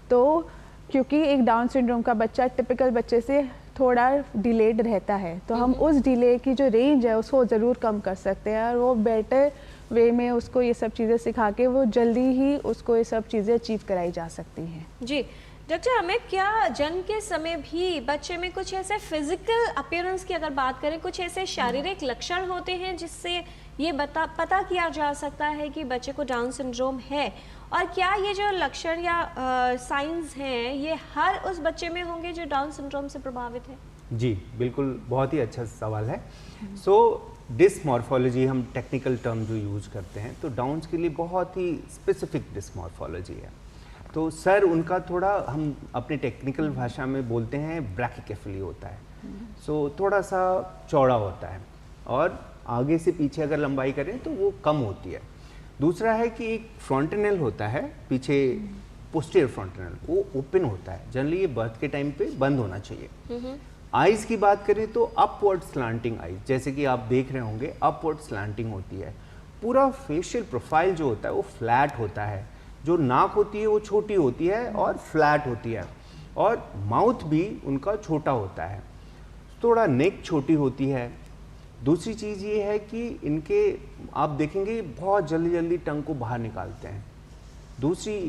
तो क्योंकि एक डाउन सिंड्रोम का बच्चा टिपिकल बच्चे से थोड़ा डिलेड रहता है, तो हम उस डिले की जो रेंज है उसको ज़रूर कम कर सकते हैं और वो बेटर वे में उसको ये सब चीज़ें सिखा के वो जल्दी ही उसको ये सब चीज़ें अचीव कराई जा सकती हैं। जी डॉक्टर अमित, क्या जन्म के समय भी बच्चे में कुछ ऐसे फिजिकल अपीयरेंस की अगर बात करें, कुछ ऐसे शारीरिक लक्षण होते हैं जिससे ये पता किया जा सकता है कि बच्चे को डाउन सिंड्रोम है? और क्या ये जो लक्षण या साइंस हैं ये हर उस बच्चे में होंगे जो डाउन सिंड्रोम से प्रभावित है? जी बिल्कुल, बहुत ही अच्छा सवाल है। सो डिसमॉर्फोलॉजी हम टेक्निकल टर्म जो यूज करते हैं, तो डाउन्स के लिए बहुत ही स्पेसिफिक डिसमॉर्फोलॉजी है। तो सर उनका थोड़ा हम अपने टेक्निकल भाषा में बोलते हैं ब्रैकिकेफली होता है, सो थोड़ा सा चौड़ा होता है और आगे से पीछे अगर लंबाई करें तो वो कम होती है। दूसरा है कि एक फ्रंटेनल होता है पीछे, पोस्टीरियर फ्रंटेनल, वो ओपन होता है, जनरली ये बर्थ के टाइम पे बंद होना चाहिए। आइज़ की बात करें तो अपवर्ड स्लांटिंग आइज, जैसे कि आप देख रहे होंगे अपवर्ड स्लांटिंग होती है। पूरा फेशियल प्रोफाइल जो होता है वो फ्लैट होता है, जो नाक होती है वो छोटी होती है और फ्लैट होती है, और माउथ भी उनका छोटा होता है, थोड़ा नेक छोटी होती है। दूसरी चीज़ ये है कि इनके आप देखेंगे बहुत जल्दी जल्दी टंग को बाहर निकालते हैं। दूसरी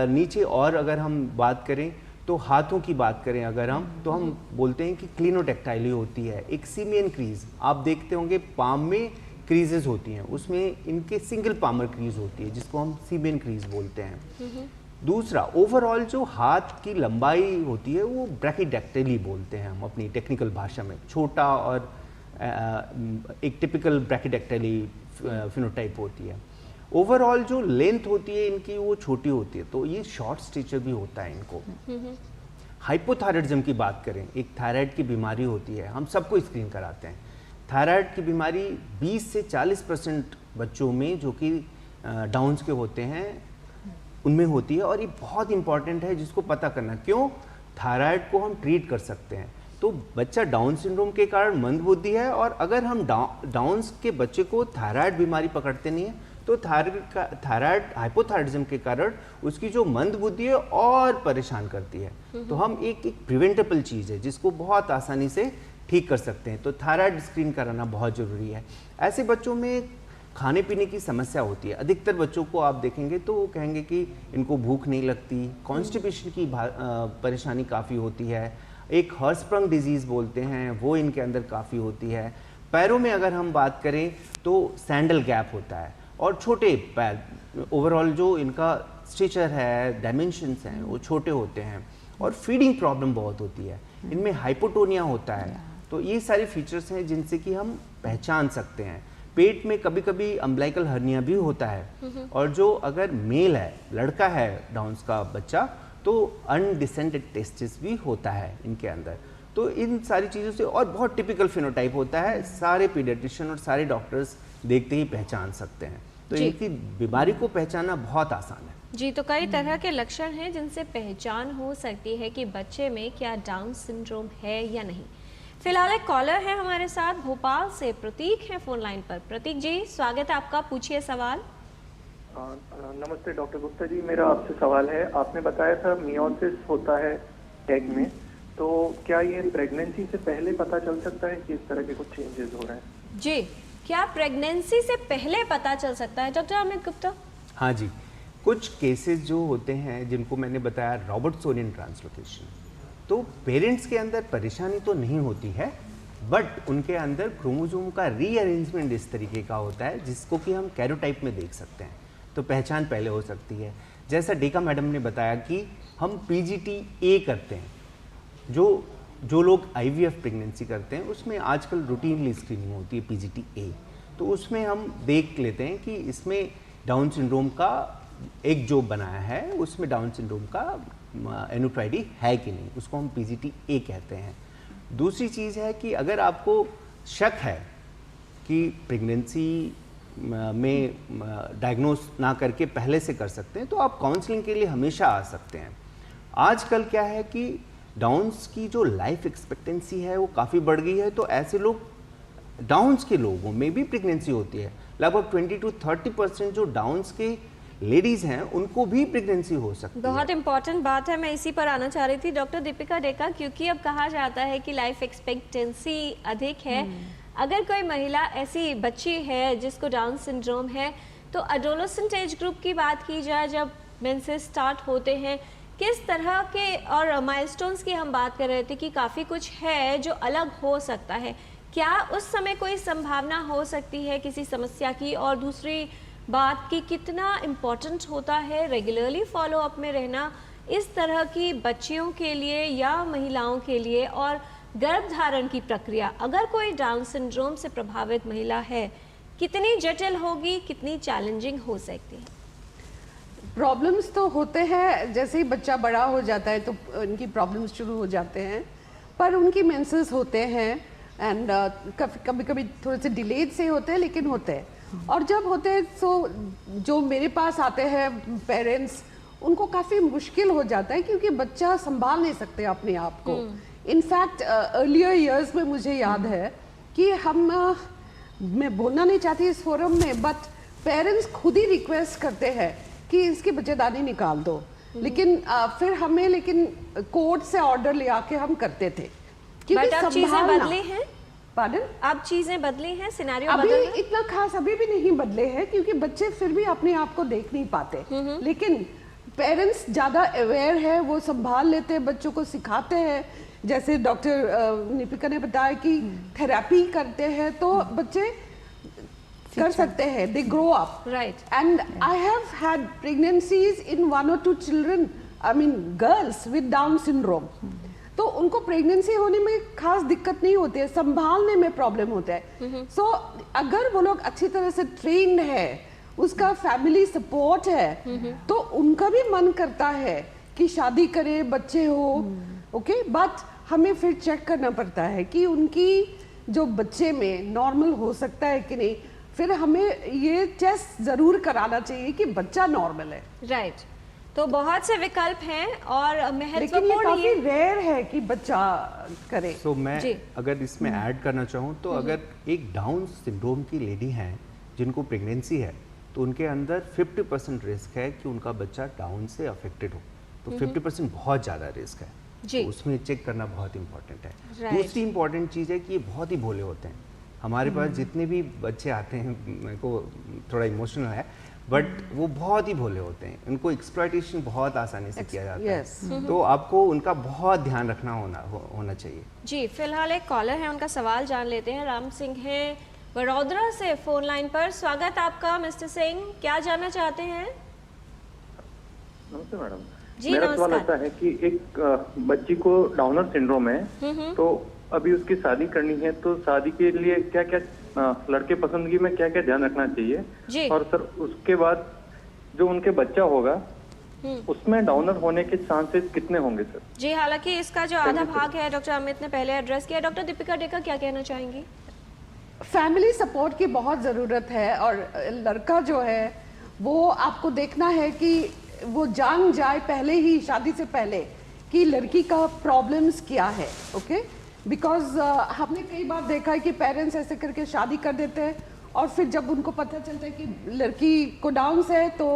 नीचे और अगर हम बात करें तो हाथों की बात करें अगर हम, तो हम बोलते हैं कि क्लिनोटेक्टाइली होती है। एक सीमियन क्रीज आप देखते होंगे, पाम में क्रीजेस होती हैं, उसमें इनके सिंगल पामर क्रीज होती है जिसको हम सीमियन क्रीज बोलते हैं। दूसरा ओवरऑल जो हाथ की लंबाई होती है वो ब्रैकिडेक्टाइली बोलते हैं हम अपनी टेक्निकल भाषा में, छोटा और एक टिपिकल ब्रैकिडेक्टाइली फिनोटाइप होती है। ओवरऑल जो लेंथ होती है इनकी वो छोटी होती है, तो ये शॉर्ट स्टेचर भी होता है इनको। हाइपोथायराइडिज्म की बात करें, एक थायराइड की बीमारी होती है, हम सबको स्क्रीन कराते हैं। थायराइड की बीमारी 20 से 40% बच्चों में जो कि डाउन्स के होते हैं उनमें होती है, और ये बहुत इंपॉर्टेंट है जिसको पता करना। क्यों? थायराइड को हम ट्रीट कर सकते हैं। तो बच्चा डाउन सिंड्रोम के कारण मंदबुद्धि है, और अगर हम डाउन्स के बच्चे को थायराइड बीमारी पकड़ते नहीं है तो थायराइड हाइपोथायराइडिज्म के कारण उसकी जो मंदबुद्धि है और परेशान करती है। तो हम एक प्रिवेंटेबल चीज़ है जिसको बहुत आसानी से ठीक कर सकते हैं। तो थायराइड स्क्रीन कराना बहुत ज़रूरी है। ऐसे बच्चों में खाने पीने की समस्या होती है। अधिकतर बच्चों को आप देखेंगे तो वो कहेंगे कि इनको भूख नहीं लगती, कॉन्स्टिपेशन की परेशानी काफ़ी होती है, एक हर्सप्रंग डिजीज़ बोलते हैं वो इनके अंदर काफ़ी होती है। पैरों में अगर हम बात करें तो सैंडल गैप होता है, और छोटे पैर, ओवरऑल जो इनका स्टेचर है, डायमेंशंस हैं वो छोटे होते हैं, और फीडिंग प्रॉब्लम बहुत होती है, इनमें हाइपोटोनिया होता है। तो ये सारे फीचर्स हैं जिनसे कि हम पहचान सकते हैं। पेट में कभी कभी अम्बिलिकल हर्निया भी होता है, और जो अगर मेल है, लड़का है डाउन्स का बच्चा, तो अनडिसेंडेड टेस्टिस भी होता है इनके अंदर। तो इन सारी चीज़ों से, और बहुत टिपिकल फिनोटाइप होता है, सारे पीडियाट्रिशियन और सारे डॉक्टर्स देखते ही पहचान सकते हैं। तो इनकी बीमारी को पहचानना बहुत आसान है। जी, तो कई तरह के लक्षण हैं जिनसे पहचान हो सकती है कि बच्चे में क्या डाउन सिंड्रोम है या नहीं। फिलहाल एक कॉलर है हमारे साथ, भोपाल से प्रतीक है फोन लाइन पर। प्रतीक जी, स्वागत है आपका, पूछिए सवाल। नमस्ते डॉक्टर गुप्ता जी, मेरा आपसे सवाल है। आपने बताया था मियोसिस होता है एग में, तो क्या ये प्रेगनेंसी से पहले पता चल सकता है कि इस तरह के कुछ चेंजेस हो रहे हैं? जी, क्या प्रेगनेंसी से पहले पता चल सकता है डॉक्टर अमित गुप्ता? हाँ जी, कुछ केसेस जो होते हैं जिनको मैंने बताया रॉबर्ट्सोनियन ट्रांसलोकेशन, तो पेरेंट्स के अंदर परेशानी तो नहीं होती है, बट उनके अंदर क्रोमोसोम का रीअरेंजमेंट इस तरीके का होता है जिसको कि हम कैरोटाइप में देख सकते हैं। तो पहचान पहले हो सकती है। जैसा डेका मैडम ने बताया कि हम PGT-A करते हैं, जो लोग IVF प्रेगनेंसी करते हैं उसमें आजकल रूटीनली स्क्रीनिंग होती है PGT-A। तो उसमें हम देख लेते हैं कि इसमें डाउन सिंड्रोम का एक जो बनाया है उसमें डाउन सिंड्रोम का एनुक्राइडी है कि नहीं, उसको हम PGT-A कहते हैं। दूसरी चीज़ है कि अगर आपको शक है कि प्रेगनेंसी में डायग्नोस ना करके पहले से कर सकते हैं, तो आप काउंसलिंग के लिए हमेशा आ सकते हैं। आजकल क्या है कि डाउन्स की जो लाइफ एक्सपेक्टेंसी है वो काफ़ी बढ़ गई है, तो ऐसे लोग, डाउन्स के लोगों में भी प्रेगनेंसी होती है। लगभग 20 to 30% जो डाउन्स के लेडीज हैं उनको भी प्रेगनेंसी हो सकती है। बहुत इंपॉर्टेंट बात है, मैं इसी पर आना चाह रही थी डॉक्टर दीपिका डेका, क्योंकि अब कहा जाता है कि लाइफ एक्सपेक्टेंसी अधिक है। अगर कोई महिला ऐसी बच्ची है जिसको डाउन सिंड्रोम है, तो एडोलेसेंट एज ग्रुप की बात की जाए, जब मेंसेस स्टार्ट होते हैं, किस तरह के, और माइलस्टोन्स की हम बात कर रहे थे कि काफ़ी कुछ है जो अलग हो सकता है, क्या उस समय कोई संभावना हो सकती है किसी समस्या की? और दूसरी बात कि कितना इम्पोर्टेंट होता है रेगुलरली फॉलोअप में रहना इस तरह की बच्चियों के लिए या महिलाओं के लिए, और गर्भधारण की प्रक्रिया अगर कोई डाउन सिंड्रोम से प्रभावित महिला है, कितनी जटिल होगी, कितनी चैलेंजिंग हो सकती है? प्रॉब्लम्स तो होते हैं, जैसे ही बच्चा बड़ा हो जाता है तो उनकी प्रॉब्लम्स शुरू हो जाते हैं, पर उनकी मेंसेस होते हैं, एंड कभी कभी थोड़े से डिलेड से होते हैं, लेकिन होते हैं। और जब होते हैं तो जो मेरे पास आते हैं पेरेंट्स, उनको काफ़ी मुश्किल हो जाता है क्योंकि बच्चा संभाल नहीं सकते अपने आप को। इनफैक्ट अर्लियर ईयर्स में मुझे याद है कि मैं बोलना नहीं चाहती इस फोरम में, बट पेरेंट्स खुद ही रिक्वेस्ट करते हैं कि इसकी बच्चेदानी निकाल दो, लेकिन फिर हमें कोर्ट से ऑर्डर ले आके हम करते थे। बट अब चीजें बदली हैं? पार्डन? अब चीजें बदली हैं, सिनेरियो अभी बदल है? इतना खास अभी भी नहीं बदले हैं क्योंकि बच्चे फिर भी अपने आप को देख नहीं पाते, लेकिन पेरेंट्स ज़्यादा अवेयर है, वो संभाल लेते हैं, बच्चों को सिखाते हैं। जैसे डॉक्टर निपिका ने बताया कि थेरेपी करते हैं तो बच्चे कर सकते हैं, they grow up, right. And I have had pregnancies in 1 or 2 children, I mean girls with down syndrome. तो उनको प्रेगनेंसी होने में खास दिक्कत नहीं होती है, संभालने में प्रॉब्लम होता है। सो अगर वो लोग अच्छी तरह से ट्रेन्ड है, उसका फैमिली सपोर्ट है, तो उनका भी मन करता है कि शादी करे, बच्चे हो, ओके। बट हमें फिर चेक करना पड़ता है कि उनकी जो बच्चे में नॉर्मल हो सकता है कि नहीं। फिर हमें ये टेस्ट जरूर कराना चाहिए कि बच्चा नॉर्मल है। राइट। तो बहुत से विकल्प हैं और लेकिन ये महत्वपूर्ण काफी रेयर है कि बच्चा करे। तो मैं जी। अगर इसमें ऐड करना चाहूँ तो अगर एक डाउन सिंड्रोम की लेडी हैं जिनको प्रेगनेंसी है, तो उनके अंदर 50% रिस्क है कि उनका बच्चा डाउन से अफेक्टेड हो। तो 50% बहुत ज़्यादा रिस्क है, जी। तो उसमें चेक करना बहुत इंपॉर्टेंट है। Right. दूसरी इंपॉर्टेंट चीज़ है कि ये बहुत ही भोले होते हैं। हमारे पास जितने भी बच्चे आते हैं, मेरे को थोड़ा इमोशनल है, बट वो बहुत ही भोले होते हैं। उनको एक्सप्लॉयटेशन बहुत आसानी से किया जाता Yes. है, तो आपको उनका बहुत ध्यान रखना होना चाहिए। जी। फिलहाल एक कॉलर है, उनका सवाल जान लेते हैं। राम सिंह हैं वडोदरा से फोन लाइन पर। स्वागत आपका मिस्टर सिंह, क्या जानना चाहते हैं? नमस्ते मैडम। जी, मेरा सवाल नमस्कार। ऐसा है कि एक बच्ची को डाउनर सिंड्रोम है, तो अभी उसकी शादी करनी है, तो शादी के लिए क्या क्या लड़के पसंदगी में क्या क्या ध्यान रखना जी। चाहिए? और सर उसके बाद जो उनके बच्चा होगा उसमें डाउनर होने के चांसेस कितने होंगे सर? जी, हालांकि इसका जो आधा भाग है डॉक्टर अमित ने पहले एड्रेस किया। डॉक्टर दीपिका डेका क्या कहना चाहेंगी? फैमिली सपोर्ट की बहुत ज़रूरत है, और लड़का जो है वो आपको देखना है कि वो जान जाए पहले ही, शादी से पहले, कि लड़की का प्रॉब्लम्स क्या है, ओके। बिकॉज हमने कई बार देखा है कि पेरेंट्स ऐसे करके शादी कर देते हैं, और फिर जब उनको पता चलता है कि लड़की को डाउन्स है तो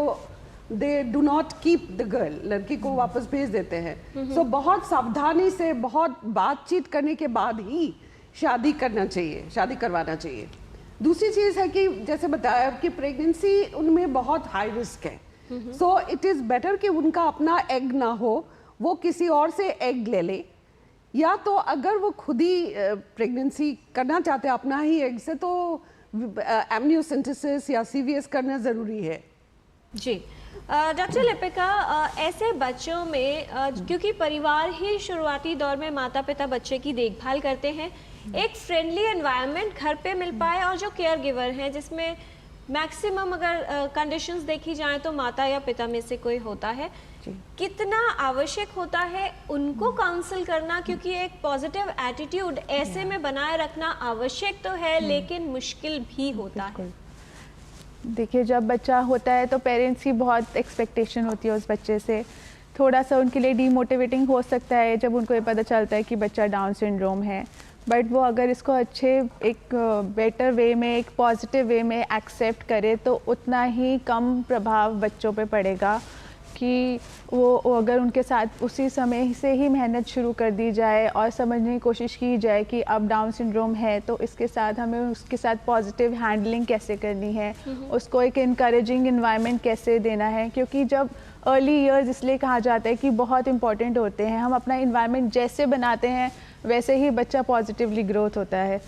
they do not keep the girl, लड़की को वापस भेज देते हैं। सो बहुत सावधानी से, बहुत बातचीत करने के बाद ही शादी करना चाहिए, शादी करवाना चाहिए। दूसरी चीज़ है कि जैसे बताया कि प्रेगनेंसी उनमें बहुत हाई रिस्क है, सो इट इज़ बेटर कि उनका अपना एग ना हो, वो किसी और से एग ले ले, या तो अगर वो खुद ही प्रेगनेंसी करना चाहते हैं अपना ही एग से, तो एमनियोसेंटेसिस या सीवीएस करना ज़रूरी है। जी। डॉक्टर लिपिका, ऐसे बच्चों में क्योंकि परिवार ही शुरुआती दौर में माता पिता बच्चे की देखभाल करते हैं, एक फ्रेंडली एनवायरनमेंट घर पे मिल पाए, और जो केयर गिवर हैं जिसमें मैक्सिमम अगर कंडीशंस देखी जाएं तो माता या पिता में से कोई होता है, कितना आवश्यक होता है उनको काउंसिल करना? क्योंकि एक पॉजिटिव एटीट्यूड ऐसे में बनाए रखना आवश्यक तो है, लेकिन मुश्किल भी होता है। देखिए, जब बच्चा होता है तो पेरेंट्स की बहुत एक्सपेक्टेशन होती है उस बच्चे से। थोड़ा सा उनके लिए डीमोटिवेटिंग हो सकता है जब उनको ये पता चलता है कि बच्चा डाउन सिंड्रोम है, बट वो अगर इसको अच्छे एक बेटर वे में, एक पॉजिटिव वे में एक्सेप्ट करे तो उतना ही कम प्रभाव बच्चों पे पड़ेगा कि वो अगर उनके साथ उसी समय से ही मेहनत शुरू कर दी जाए और समझने की कोशिश की जाए कि अब डाउन सिंड्रोम है तो इसके साथ हमें उसके साथ पॉजिटिव हैंडलिंग कैसे करनी है, उसको एक इनकरेजिंग इन्वायरमेंट कैसे देना है। क्योंकि जब अर्ली ईयर्स इसलिए कहा जाता है कि बहुत इंपॉर्टेंट होते हैं, हम अपना इन्वायरमेंट जैसे बनाते हैं वैसे ही बच्चा पॉजिटिवली ग्रोथ होता है।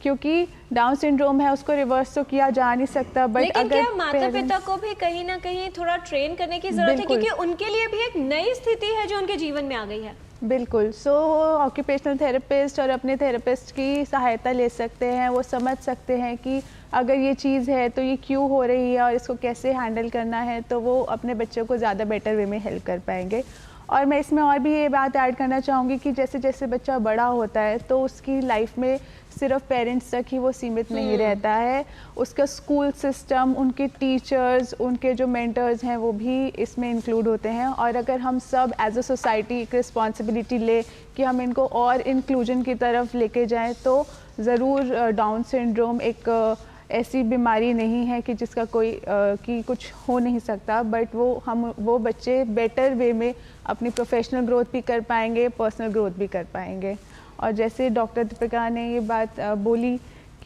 क्योंकि डाउन सिंड्रोम है, उसको रिवर्स तो किया जा नहीं सकता, बट लेकिन अगर क्या माता पिता को भी कहीं ना कहीं थोड़ा ट्रेन करने की जरूरत है? क्योंकि उनके लिए भी एक नई स्थिति है जो उनके जीवन में आ गई है। बिल्कुल। सो ऑक्यूपेशनल थेरेपिस्ट और अपने थेरेपिस्ट की सहायता ले सकते हैं, वो समझ सकते हैं कि अगर ये चीज़ है तो ये क्यों हो रही है और इसको कैसे हैंडल करना है, तो वो अपने बच्चों को ज़्यादा बेटर वे में हेल्प कर पाएंगे। और मैं इसमें और भी ये बात ऐड करना चाहूँगी कि जैसे जैसे बच्चा बड़ा होता है तो उसकी लाइफ में सिर्फ पेरेंट्स तक ही वो सीमित नहीं रहता है, उसका स्कूल सिस्टम, उनके टीचर्स, उनके जो मेंटर्स हैं वो भी इसमें इंक्लूड होते हैं। और अगर हम सब एज अ सोसाइटी एक रिस्पॉन्सिबिलिटी ले कि हम इनको और इंक्लूजन की तरफ लेके जाएं, तो ज़रूर डाउन सिंड्रोम एक ऐसी बीमारी नहीं है कि जिसका कोई कि कुछ हो नहीं सकता, बट वो बच्चे बेटर वे में अपनी प्रोफेशनल ग्रोथ भी कर पाएंगे, पर्सनल ग्रोथ भी कर पाएंगे। और जैसे डॉक्टर दीपिका ने ये बात बोली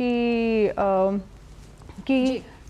कि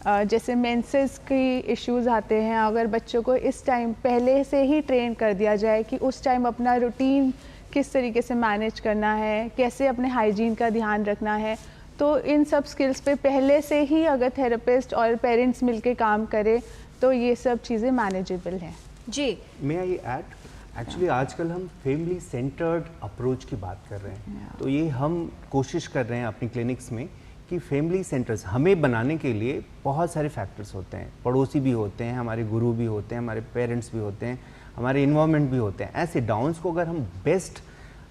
जैसे मेंसेस की इश्यूज आते हैं, अगर बच्चों को इस टाइम पहले से ही ट्रेन कर दिया जाए कि उस टाइम अपना रूटीन किस तरीके से मैनेज करना है, कैसे अपने हाइजीन का ध्यान रखना है, तो इन सब स्किल्स पे पहले से ही अगर थेरेपिस्ट और पेरेंट्स मिलके काम करें तो ये सब चीज़ें मैनेजेबल हैं। जी, मैं ये ऐड एक्चुअली आजकल हम फैमिली सेंटर्ड अप्रोच की बात कर रहे हैं, तो ये हम कोशिश कर रहे हैं अपनी क्लिनिक्स में कि फैमिली सेंटर्स हमें बनाने के लिए बहुत सारे फैक्टर्स होते हैं, पड़ोसी भी होते हैं, हमारे गुरु भी होते हैं, हमारे पेरेंट्स भी होते हैं, हमारे इन्वायरमेंट भी होते हैं। ऐसे डाउन्स को अगर हम बेस्ट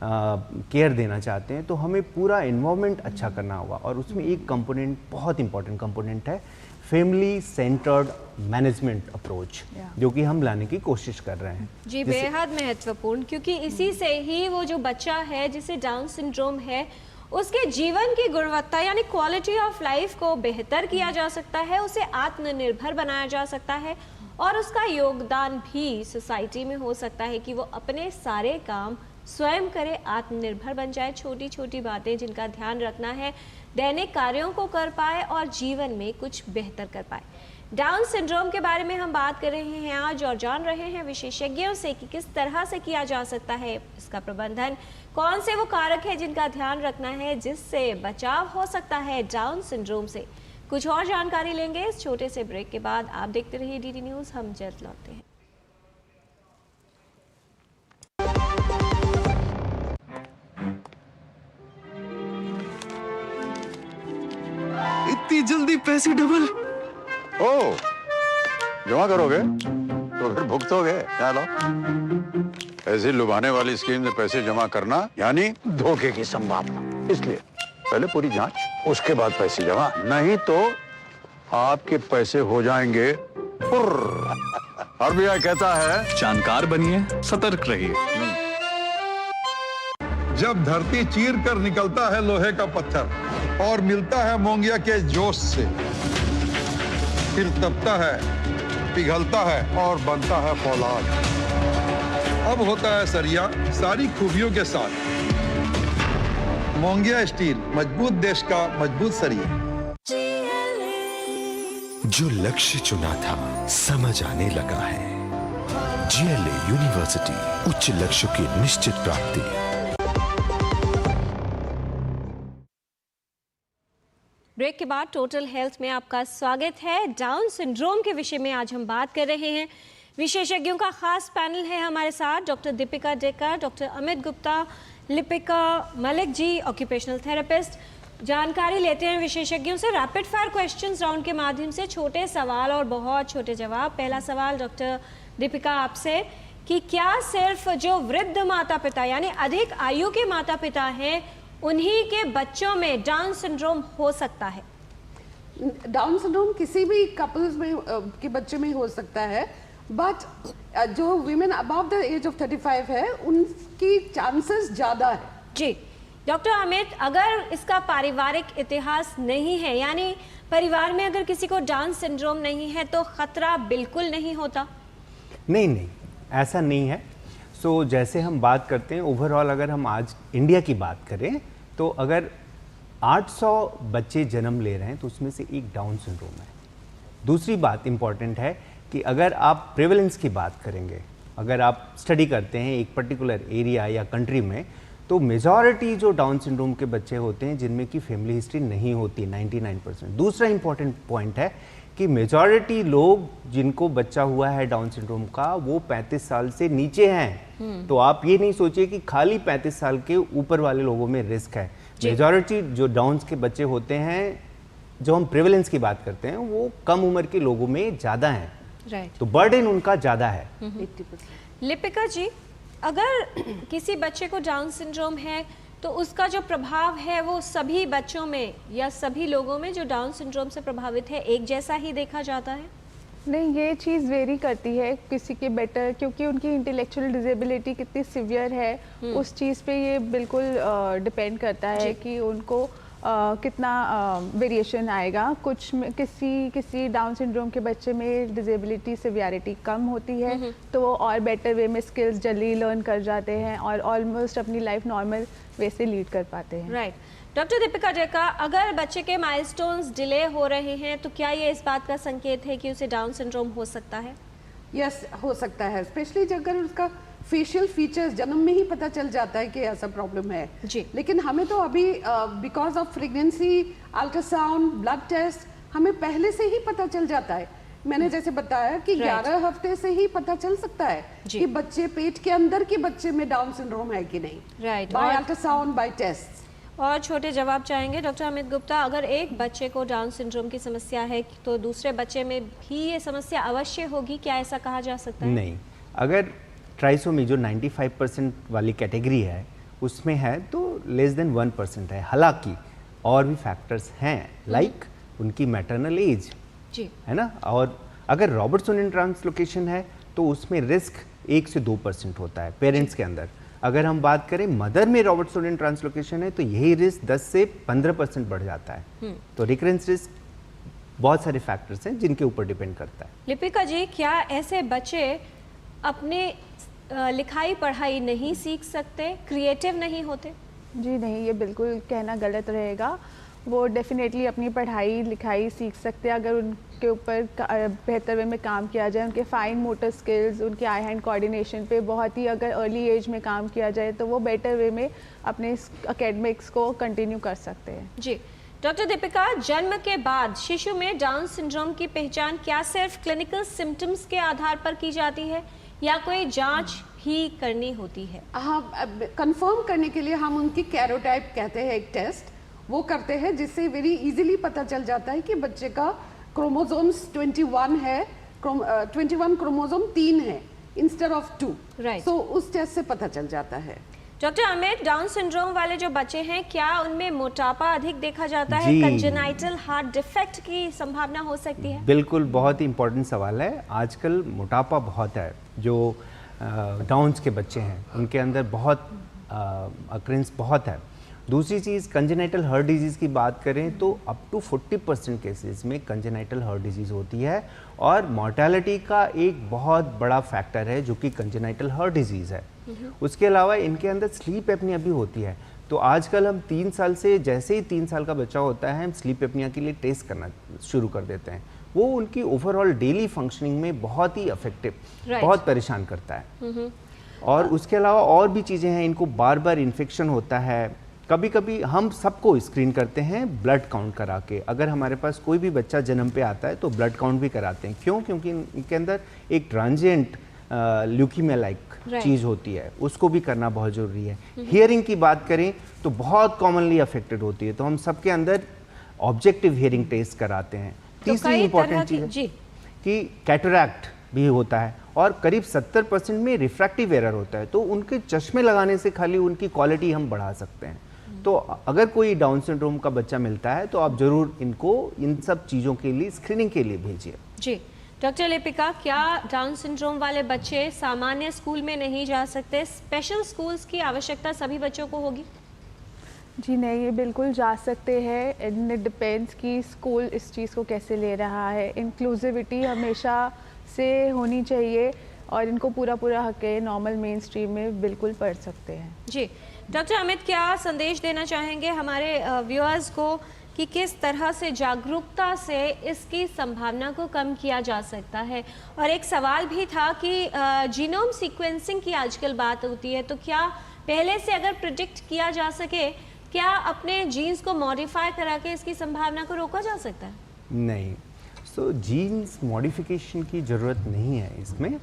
केयर देना चाहते हैं तो हमें पूरा इन्वायरमेंट अच्छा करना होगा, और उसमें एक कंपोनेंट, बहुत इंपॉर्टेंट कंपोनेंट है फैमिली सेंटर्ड मैनेजमेंट अप्रोच, जो कि हम लाने की कोशिश कर रहे हैं। जी, बेहद महत्वपूर्ण, क्योंकि इसी से ही वो जो बच्चा है जिसे डाउन सिंड्रोम है उसके जीवन की गुणवत्ता यानी क्वालिटी ऑफ लाइफ को बेहतर किया जा सकता है, उसे आत्मनिर्भर बनाया जा सकता है, और उसका योगदान भी सोसाइटी में हो सकता है कि वो अपने सारे काम स्वयं करे, आत्मनिर्भर बन जाए, छोटी छोटी बातें जिनका ध्यान रखना है, दैनिक कार्यों को कर पाए और जीवन में कुछ बेहतर कर पाए। डाउन सिंड्रोम के बारे में हम बात कर रहे हैं आज और जान रहे हैं विशेषज्ञों से कि किस तरह से किया जा सकता है इसका प्रबंधन, कौन से वो कारक है जिनका ध्यान रखना है जिससे बचाव हो सकता है डाउन सिंड्रोम से। कुछ और जानकारी लेंगे इस छोटे से ब्रेक के बाद। आप देखते रहिए डीडी न्यूज़, हम जल्द लौटते हैं। इतनी जल्दी पैसे डबल? ओ, जमा करोगे तो फिर भुगतोगे। क्या लो, ऐसी लुभाने वाली स्कीम में पैसे जमा करना यानी धोखे की संभावना, इसलिए पहले पूरी जांच, उसके बाद पैसे जमा, नहीं तो आपके पैसे हो जाएंगे आरबीआई कहता है जानकार बनिए, सतर्क रहिए। जब धरती चीर कर निकलता है लोहे का पत्थर और मिलता है मोंगिया के जोश से, फिर तपता है, पिघलता है और बनता है फौलाद। अब होता है सरिया सारी खूबियों के साथ। मोंगिया स्टील, मजबूत देश का मजबूत सरिया। जो लक्ष्य चुना था समझ आने लगा है। जीएलए यूनिवर्सिटी, उच्च लक्ष्य की निश्चित प्राप्ति। ब्रेक के बाद टोटल हेल्थ में आपका स्वागत है। डाउन सिंड्रोम के विषय में आज हम बात कर रहे हैं। विशेषज्ञों का खास पैनल है हमारे साथ, doctor Deepika Dekar, doctor Amit Gupta, Lipika Malik ji, occupational therapist. जानकारी लेते हैं विशेषज्ञों से रैपिड फायर क्वेश्चंस राउंड के माध्यम से, छोटे सवाल और बहुत छोटे जवाब। पहला सवाल डॉक्टर दीपिका आपसे कि क्या सिर्फ जो वृद्ध माता पिता यानी अधिक आयु के माता पिता हैं उन्हीं के बच्चों में डाउन सिंड्रोम हो सकता है? डाउन सिंड्रोम किसी भी कपल्स में के बच्चे में हो सकता है, बट जो women above the age of 35 है उनकी चांसेस ज़्यादा है। जी डॉक्टर अमित, अगर इसका पारिवारिक इतिहास नहीं है यानी परिवार में अगर किसी को डाउन सिंड्रोम नहीं है तो खतरा बिल्कुल नहीं होता? नहीं, ऐसा नहीं है। सो जैसे हम बात करते हैं ओवरऑल, अगर हम आज इंडिया की बात करें तो अगर 800 बच्चे जन्म ले रहे हैं तो उसमें से एक डाउन सिंड्रोम है। दूसरी बात इंपॉर्टेंट है कि अगर आप प्रेवलेंस की बात करेंगे, अगर आप स्टडी करते हैं एक पर्टिकुलर एरिया या कंट्री में, तो मेजॉरिटी जो डाउन सिंड्रोम के बच्चे होते हैं जिनमें की फैमिली हिस्ट्री नहीं होती, 99%। दूसरा इंपॉर्टेंट पॉइंट है कि मेजॉरिटी लोग जिनको बच्चा हुआ है डाउन सिंड्रोम का वो 35 साल से नीचे हैं। तो आप ये नहीं सोचिए कि खाली 35 साल के ऊपर वाले लोगों में रिस्क है। मेजॉरिटी जो डाउन्स के बच्चे होते हैं, जो हम प्रेवलेंस की बात करते हैं, वो कम उम्र के लोगों में ज़्यादा है। राइट। तो बर्डन उनका ज़्यादा है। 80%। लिपिका जी, अगर किसी बच्चे को डाउन सिंड्रोम है तो उसका जो प्रभाव है वो सभी बच्चों में या सभी लोगों में जो डाउन सिंड्रोम से प्रभावित है एक जैसा ही देखा जाता है? नहीं, ये चीज़ वेरी करती है किसी के बेटर, क्योंकि उनकी इंटेलेक्चुअल डिसेबिलिटी कितनी सिवियर है उस चीज़ पे ये बिल्कुल डिपेंड करता है कि उनको कितना वेरिएशन आएगा। कुछ में किसी डाउन सिंड्रोम के बच्चे में डिसेबिलिटी सिवियरिटी कम होती है तो वो और बेटर वे में स्किल्स जल्दी लर्न कर जाते हैं और ऑलमोस्ट अपनी लाइफ नॉर्मल वे से लीड कर पाते हैं। राइट। डॉक्टर दीपिका डेकर, अगर बच्चे के माइलस्टोन्स डिले हो रहे हैं तो क्या ये इस बात का संकेत है कि उसे डाउन सिंड्रोम हो सकता है? यस, हो सकता है, स्पेशली अगर उसका फेशियल फीचर्स जन्म में ही पता चल जाता है कि ऐसा प्रॉब्लम है। जी। लेकिन हमें तो अभी because of pregnancy, ultrasound, blood test हमें पहले से ही पता चल जाता है। मैंने जैसे बताया कि 11 हफ्ते से ही पता चल सकता है कि बच्चे पेट के अंदर के बच्चे में डाउन सिंड्रोम है कि नहीं। Right. By ultrasound, by test. और छोटे जवाब चाहेंगे डॉक्टर अमित गुप्ता। अगर एक बच्चे को डाउन सिंड्रोम की समस्या है तो दूसरे बच्चे में भी ये समस्या अवश्य होगी, क्या ऐसा कहा जा सकता है? नहीं, अगर ट्राइसोमी जो 95% वाली कैटेगरी है उसमें है तो लेस देन 1% है। हालांकि और भी फैक्टर्स हैं, लाइक उनकी मैटरनल एज, जी, है ना। और अगर रॉबर्टसोनियन ट्रांसलोकेशन है तो उसमें रिस्क 1 से 2% होता है पेरेंट्स के अंदर। अगर हम बात करें मदर में रॉबर्टसोनियन ट्रांसलोकेशन है तो यही रिस्क 10 से 15% बढ़ जाता है। तो रिकरेंस रिस्क बहुत सारे फैक्टर्स हैं जिनके ऊपर डिपेंड करता है। लिपिका जी, क्या ऐसे बच्चे अपने लिखाई पढ़ाई नहीं सीख सकते, क्रिएटिव नहीं होते? जी नहीं, ये बिल्कुल कहना गलत रहेगा। वो डेफिनेटली अपनी पढ़ाई लिखाई सीख सकते हैं अगर उनके ऊपर बेहतर वे में काम किया जाए। उनके फाइन मोटर स्किल्स, उनके आई हैंड कोऑर्डिनेशन पे बहुत ही अगर अर्ली एज में काम किया जाए तो वो बेटर वे में अपने एकेडमिक्स को कंटिन्यू कर सकते हैं। जी डॉक्टर दीपिका, जन्म के बाद शिशु में डाउन सिंड्रोम की पहचान क्या सिर्फ क्लिनिकल सिम्टम्स के आधार पर की जाती है या कोई जांच भी करनी होती है? हाँ, कंफर्म करने के लिए हम उनकी कैरोटाइप कहते हैं, एक टेस्ट वो करते हैं जिससे वेरी इजीली पता चल जाता है कि बच्चे का क्रोमोसोम्स 21 है, 21 क्रोमोसोम 3 है इंस्टेड ऑफ 2। Right. सो उस टेस्ट से पता चल जाता है। डॉक्टर अमित, डाउन सिंड्रोम वाले जो बच्चे हैं क्या उनमें मोटापा अधिक देखा जाता है? जी। कंजेनाइटल हार्ट डिफेक्ट की संभावना हो सकती है? बिल्कुल, बहुत ही इंपॉर्टेंट सवाल है। आजकल मोटापा बहुत है, जो डाउन्स के बच्चे हैं उनके अंदर बहुत अक्रेंस बहुत है। दूसरी चीज़, कंजेनाइटल हार्ट डिजीज़ की बात करें तो अप टू 40% केसेस में कंजेनाइटल हार्ट डिजीज़ होती है और मॉर्टेलिटी का एक बहुत बड़ा फैक्टर है जो कि कंजेनाइटल हार्ट डिजीज़ है। उसके अलावा इनके अंदर स्लीप एपनिया भी होती है। तो आजकल हम 3 साल से, जैसे ही 3 साल का बच्चा होता है, हम स्लीप एपनिया के लिए टेस्ट करना शुरू कर देते हैं। वो उनकी ओवरऑल डेली फंक्शनिंग में बहुत ही अफेक्टिव, बहुत परेशान करता है। और उसके अलावा और भी चीज़ें हैं, इनको बार बार इन्फेक्शन होता है। कभी कभी हम सबको स्क्रीन करते हैं ब्लड काउंट करा के। अगर हमारे पास कोई भी बच्चा जन्म पे आता है तो ब्लड काउंट भी कराते हैं। क्यों? क्योंकि इनके अंदर एक ट्रांजिएंट ल्यूकीमिया लाइक चीज़ होती है, उसको भी करना बहुत ज़रूरी है। हियरिंग की बात करें तो बहुत कॉमनली अफेक्टेड होती है, तो हम सबके अंदर ऑब्जेक्टिव हियरिंग टेस्ट कराते हैं। तीसरी इंपॉर्टेंट चीज़ है कि कैटरैक्ट भी होता है और करीब 70% में रिफ्रैक्टिव एरर होता है। तो उनके चश्मे लगाने से खाली उनकी क्वालिटी हम बढ़ा सकते हैं। तो अगर कोई डाउन सिंड्रोम का बच्चा मिलता है तो आप जरूर इनको इन सब चीज़ों के लिए स्क्रीनिंग के लिए भेजिए। जी डॉक्टर लिपिका, क्या डाउन सिंड्रोम वाले बच्चे सामान्य स्कूल में नहीं जा सकते? स्पेशल स्कूल्स की आवश्यकता सभी बच्चों को होगी? जी नहीं, ये बिल्कुल जा सकते हैं। इट डिपेंड्स कि स्कूल इस चीज़ को कैसे ले रहा है। इंक्लूसिविटी हमेशा से होनी चाहिए और इनको पूरा हक है, नॉर्मल मेन स्ट्रीम में बिल्कुल पढ़ सकते हैं। जी डॉक्टर अमित, क्या संदेश देना चाहेंगे हमारे व्यूअर्स को कि किस तरह से जागरूकता से इसकी संभावना को कम किया जा सकता है? और एक सवाल भी था कि जीनोम सीक्वेंसिंग की आजकल बात होती है, तो क्या पहले से अगर प्रिडिक्ट किया जा सके, क्या अपने जीन्स को मॉडिफाई करा के इसकी संभावना को रोका जा सकता है? नहीं, सो जीन्स मॉडिफिकेशन की ज़रूरत नहीं है इसमें।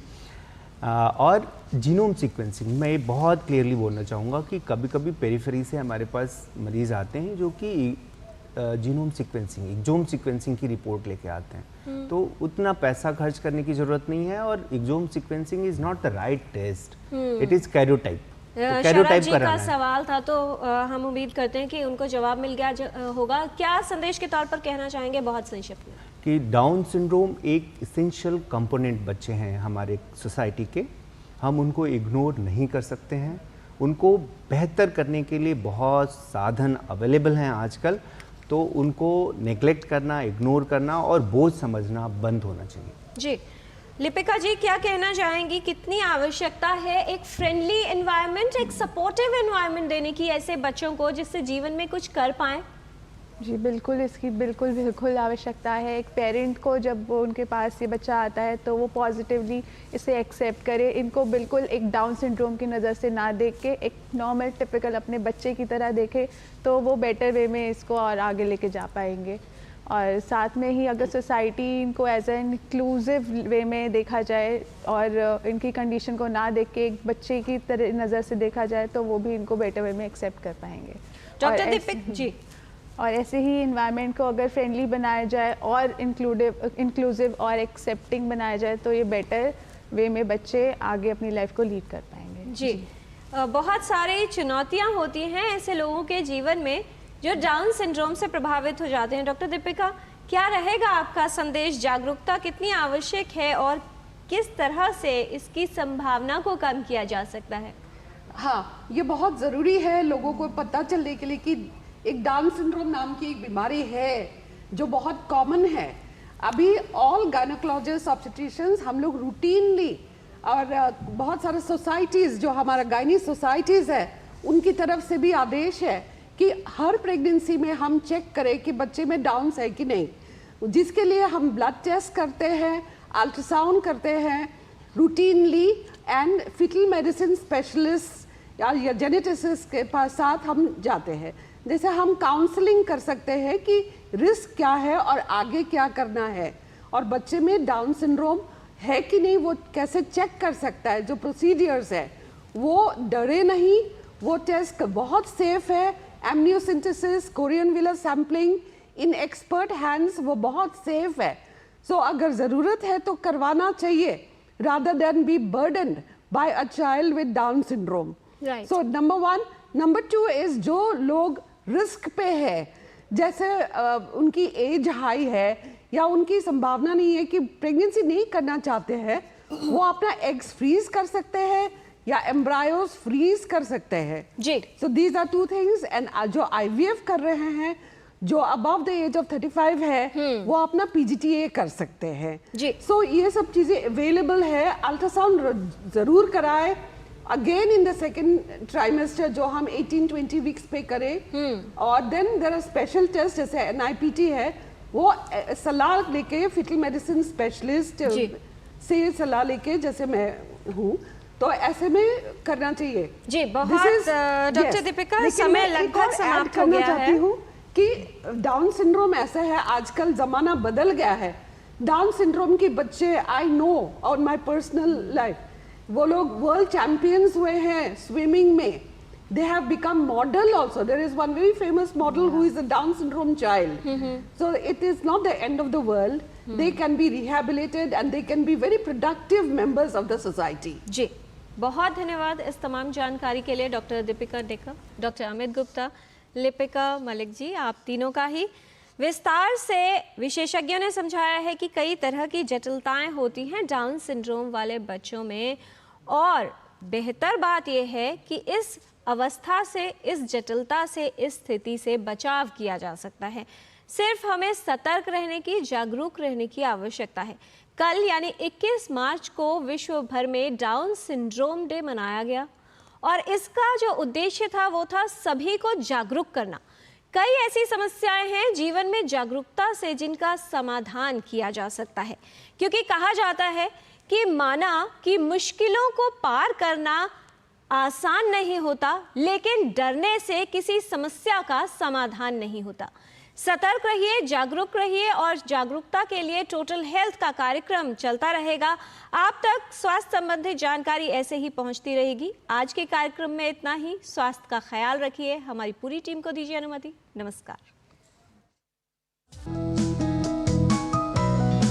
और जीनोम सीक्वेंसिंग, मैं ये बहुत क्लियरली बोलना चाहूँगा कि कभी कभी पेरिफेरी से हमारे पास मरीज़ आते हैं जो कि जीनोम सीक्वेंसिंग, एक्सोम सीक्वेंसिंग की रिपोर्ट लेके आते हैं। तो उतना पैसा खर्च करने की ज़रूरत नहीं है और exome sequencing is not the right test, it is karyotype. Sharad ji का सवाल था तो हम उम्मीद करते हैं कि उनको जवाब मिल गया होगा। क्या संदेश के तौर पर कहना चाहेंगे बहुत संक्षिप्त में? कि डाउन सिंड्रोम एक इसेंशियल कंपोनेंट बच्चे हैं हमारे सोसाइटी के, हम उनको इग्नोर नहीं कर सकते हैं। उनको बेहतर करने के लिए बहुत साधन अवेलेबल हैं आजकल, तो उनको नेग्लेक्ट करना, इग्नोर करना और बोझ समझना बंद होना चाहिए। जी लिपिका जी, क्या कहना चाहेंगी, कितनी आवश्यकता है एक फ्रेंडली एनवायरनमेंट, एक सपोर्टिव एनवायरनमेंट देने की ऐसे बच्चों को जिससे जीवन में कुछ कर पाएं? जी बिल्कुल, इसकी बिल्कुल आवश्यकता है। एक पेरेंट को जब वो उनके पास ये बच्चा आता है तो वो पॉजिटिवली इसे एक्सेप्ट करे, इनको बिल्कुल एक डाउन सिंड्रोम की नज़र से ना देख के एक नॉर्मल टिपिकल अपने बच्चे की तरह देखे, तो वो बेटर वे में इसको और आगे लेके जा पाएंगे। और साथ में ही अगर सोसाइटी इनको एज एन इंक्लूसिव वे में देखा जाए और इनकी कंडीशन को ना देख के एक बच्चे की तरह नज़र से देखा जाए, तो वो भी इनको बेटर वे में एक्सेप्ट कर पाएंगे। डॉक्टर दीपिका जी, और ऐसे ही इन्वायरमेंट को अगर फ्रेंडली बनाया जाए और इंक्लूसिव और एक्सेप्टिंग बनाया जाए तो ये बेटर वे में बच्चे आगे अपनी लाइफ को लीड कर पाएंगे। जी, बहुत सारी चुनौतियां होती हैं ऐसे लोगों के जीवन में जो डाउन सिंड्रोम से प्रभावित हो जाते हैं। डॉक्टर दीपिका, क्या रहेगा आपका संदेश? जागरूकता कितनी आवश्यक है और किस तरह से इसकी संभावना को कम किया जा सकता है? हाँ, ये बहुत ज़रूरी है लोगों को पता चलने के लिए कि एक डाउन सिंड्रोम नाम की एक बीमारी है जो बहुत कॉमन है। अभी ऑल गायनेकोलॉजिस्ट ऑब्स्टेट्रिशियंस हम लोग रूटीनली और बहुत सारे सोसाइटीज़ जो हमारा गायनी सोसाइटीज़ है उनकी तरफ से भी आदेश है कि हर प्रेगनेंसी में हम चेक करें कि बच्चे में डाउन्स है कि नहीं, जिसके लिए हम ब्लड टेस्ट करते हैं, अल्ट्रासाउंड करते हैं routinely, and fetal medicine specialist या जेनेटिसिस्ट के पास साथ हम जाते हैं। जैसे हम काउंसलिंग कर सकते हैं कि रिस्क क्या है और आगे क्या करना है, और बच्चे में डाउन सिंड्रोम है कि नहीं वो कैसे चेक कर सकता है। जो प्रोसीडियर्स है वो डरे नहीं, वो टेस्ट बहुत सेफ है। एमनियोसिंथेसिस, कोरियन विलर सैम्पलिंग इन एक्सपर्ट हैंड्स वो बहुत सेफ है। सो अगर ज़रूरत है तो करवाना चाहिए rather than be burdened by a child with Down syndrome. Right. So number one, number two is जो लोग रिस्क पे है, जैसे उनकी एज हाई है या उनकी संभावना नहीं है कि प्रेगनेंसी नहीं करना चाहते हैं, वो अपना एग्स फ्रीज कर सकते हैं या एम्ब्रायोज फ्रीज कर सकते हैं जी। So these are two things. And जो आईवीएफ कर रहे हैं जो अबव द एज ऑफ 35 है वो अपना पीजीटीए कर सकते हैं जी। सो ये सब चीजें अवेलेबल है। अल्ट्रासाउंड जरूर कराए again in the second trimester जो हम 18-20 वीक्स पे करें, और then there are special test जैसे एनआईपीटी है, वो सलाह लेके फिटल मेडिसिन स्पेशलिस्ट से सलाह लेके जैसे मैं हूँ तो ऐसे में करना चाहिए जी। बहुत डॉक्टर दीपिका, समय लगभग समाप्त हो गया है कि डाउन सिंड्रोम ऐसा है, आजकल जमाना बदल गया है। डाउन सिंड्रोम के बच्चे I know on my personal life, वो लोग वर्ल्ड चैंपियंस हुए हैं स्विमिंग में। they have become model also. There is one very famous model who is a Down syndrome child. So it is not the end of the world. They can be rehabilitated and they can be very productive members of the society. जी, बहुत धन्यवाद इस तमाम जानकारी के लिए doctor Deepika Deka, doctor Amit Gupta, Lipika Malik जी, आप तीनों का ही विस्तार से विशेषज्ञों ने समझाया है कि कई तरह की जटिलताएं होती हैं डाउन सिंड्रोम वाले बच्चों में, और बेहतर बात यह है कि इस अवस्था से, इस जटिलता से, इस स्थिति से बचाव किया जा सकता है। सिर्फ हमें सतर्क रहने की, जागरूक रहने की आवश्यकता है। कल यानी 21 मार्च को विश्व भर में डाउन सिंड्रोम डे मनाया गया और इसका जो उद्देश्य था वो था सभी को जागरूक करना। कई ऐसी समस्याएं हैं जीवन में जागरूकता से जिनका समाधान किया जा सकता है, क्योंकि कहा जाता है कि माना कि मुश्किलों को पार करना आसान नहीं होता, लेकिन डरने से किसी समस्या का समाधान नहीं होता। सतर्क रहिए, जागरूक रहिए, और जागरूकता के लिए टोटल हेल्थ का कार्यक्रम चलता रहेगा। आप तक स्वास्थ्य संबंधी जानकारी ऐसे ही पहुंचती रहेगी। आज के कार्यक्रम में इतना ही। स्वास्थ्य का ख्याल रखिए। हमारी पूरी टीम को दीजिए अनुमति। नमस्कार।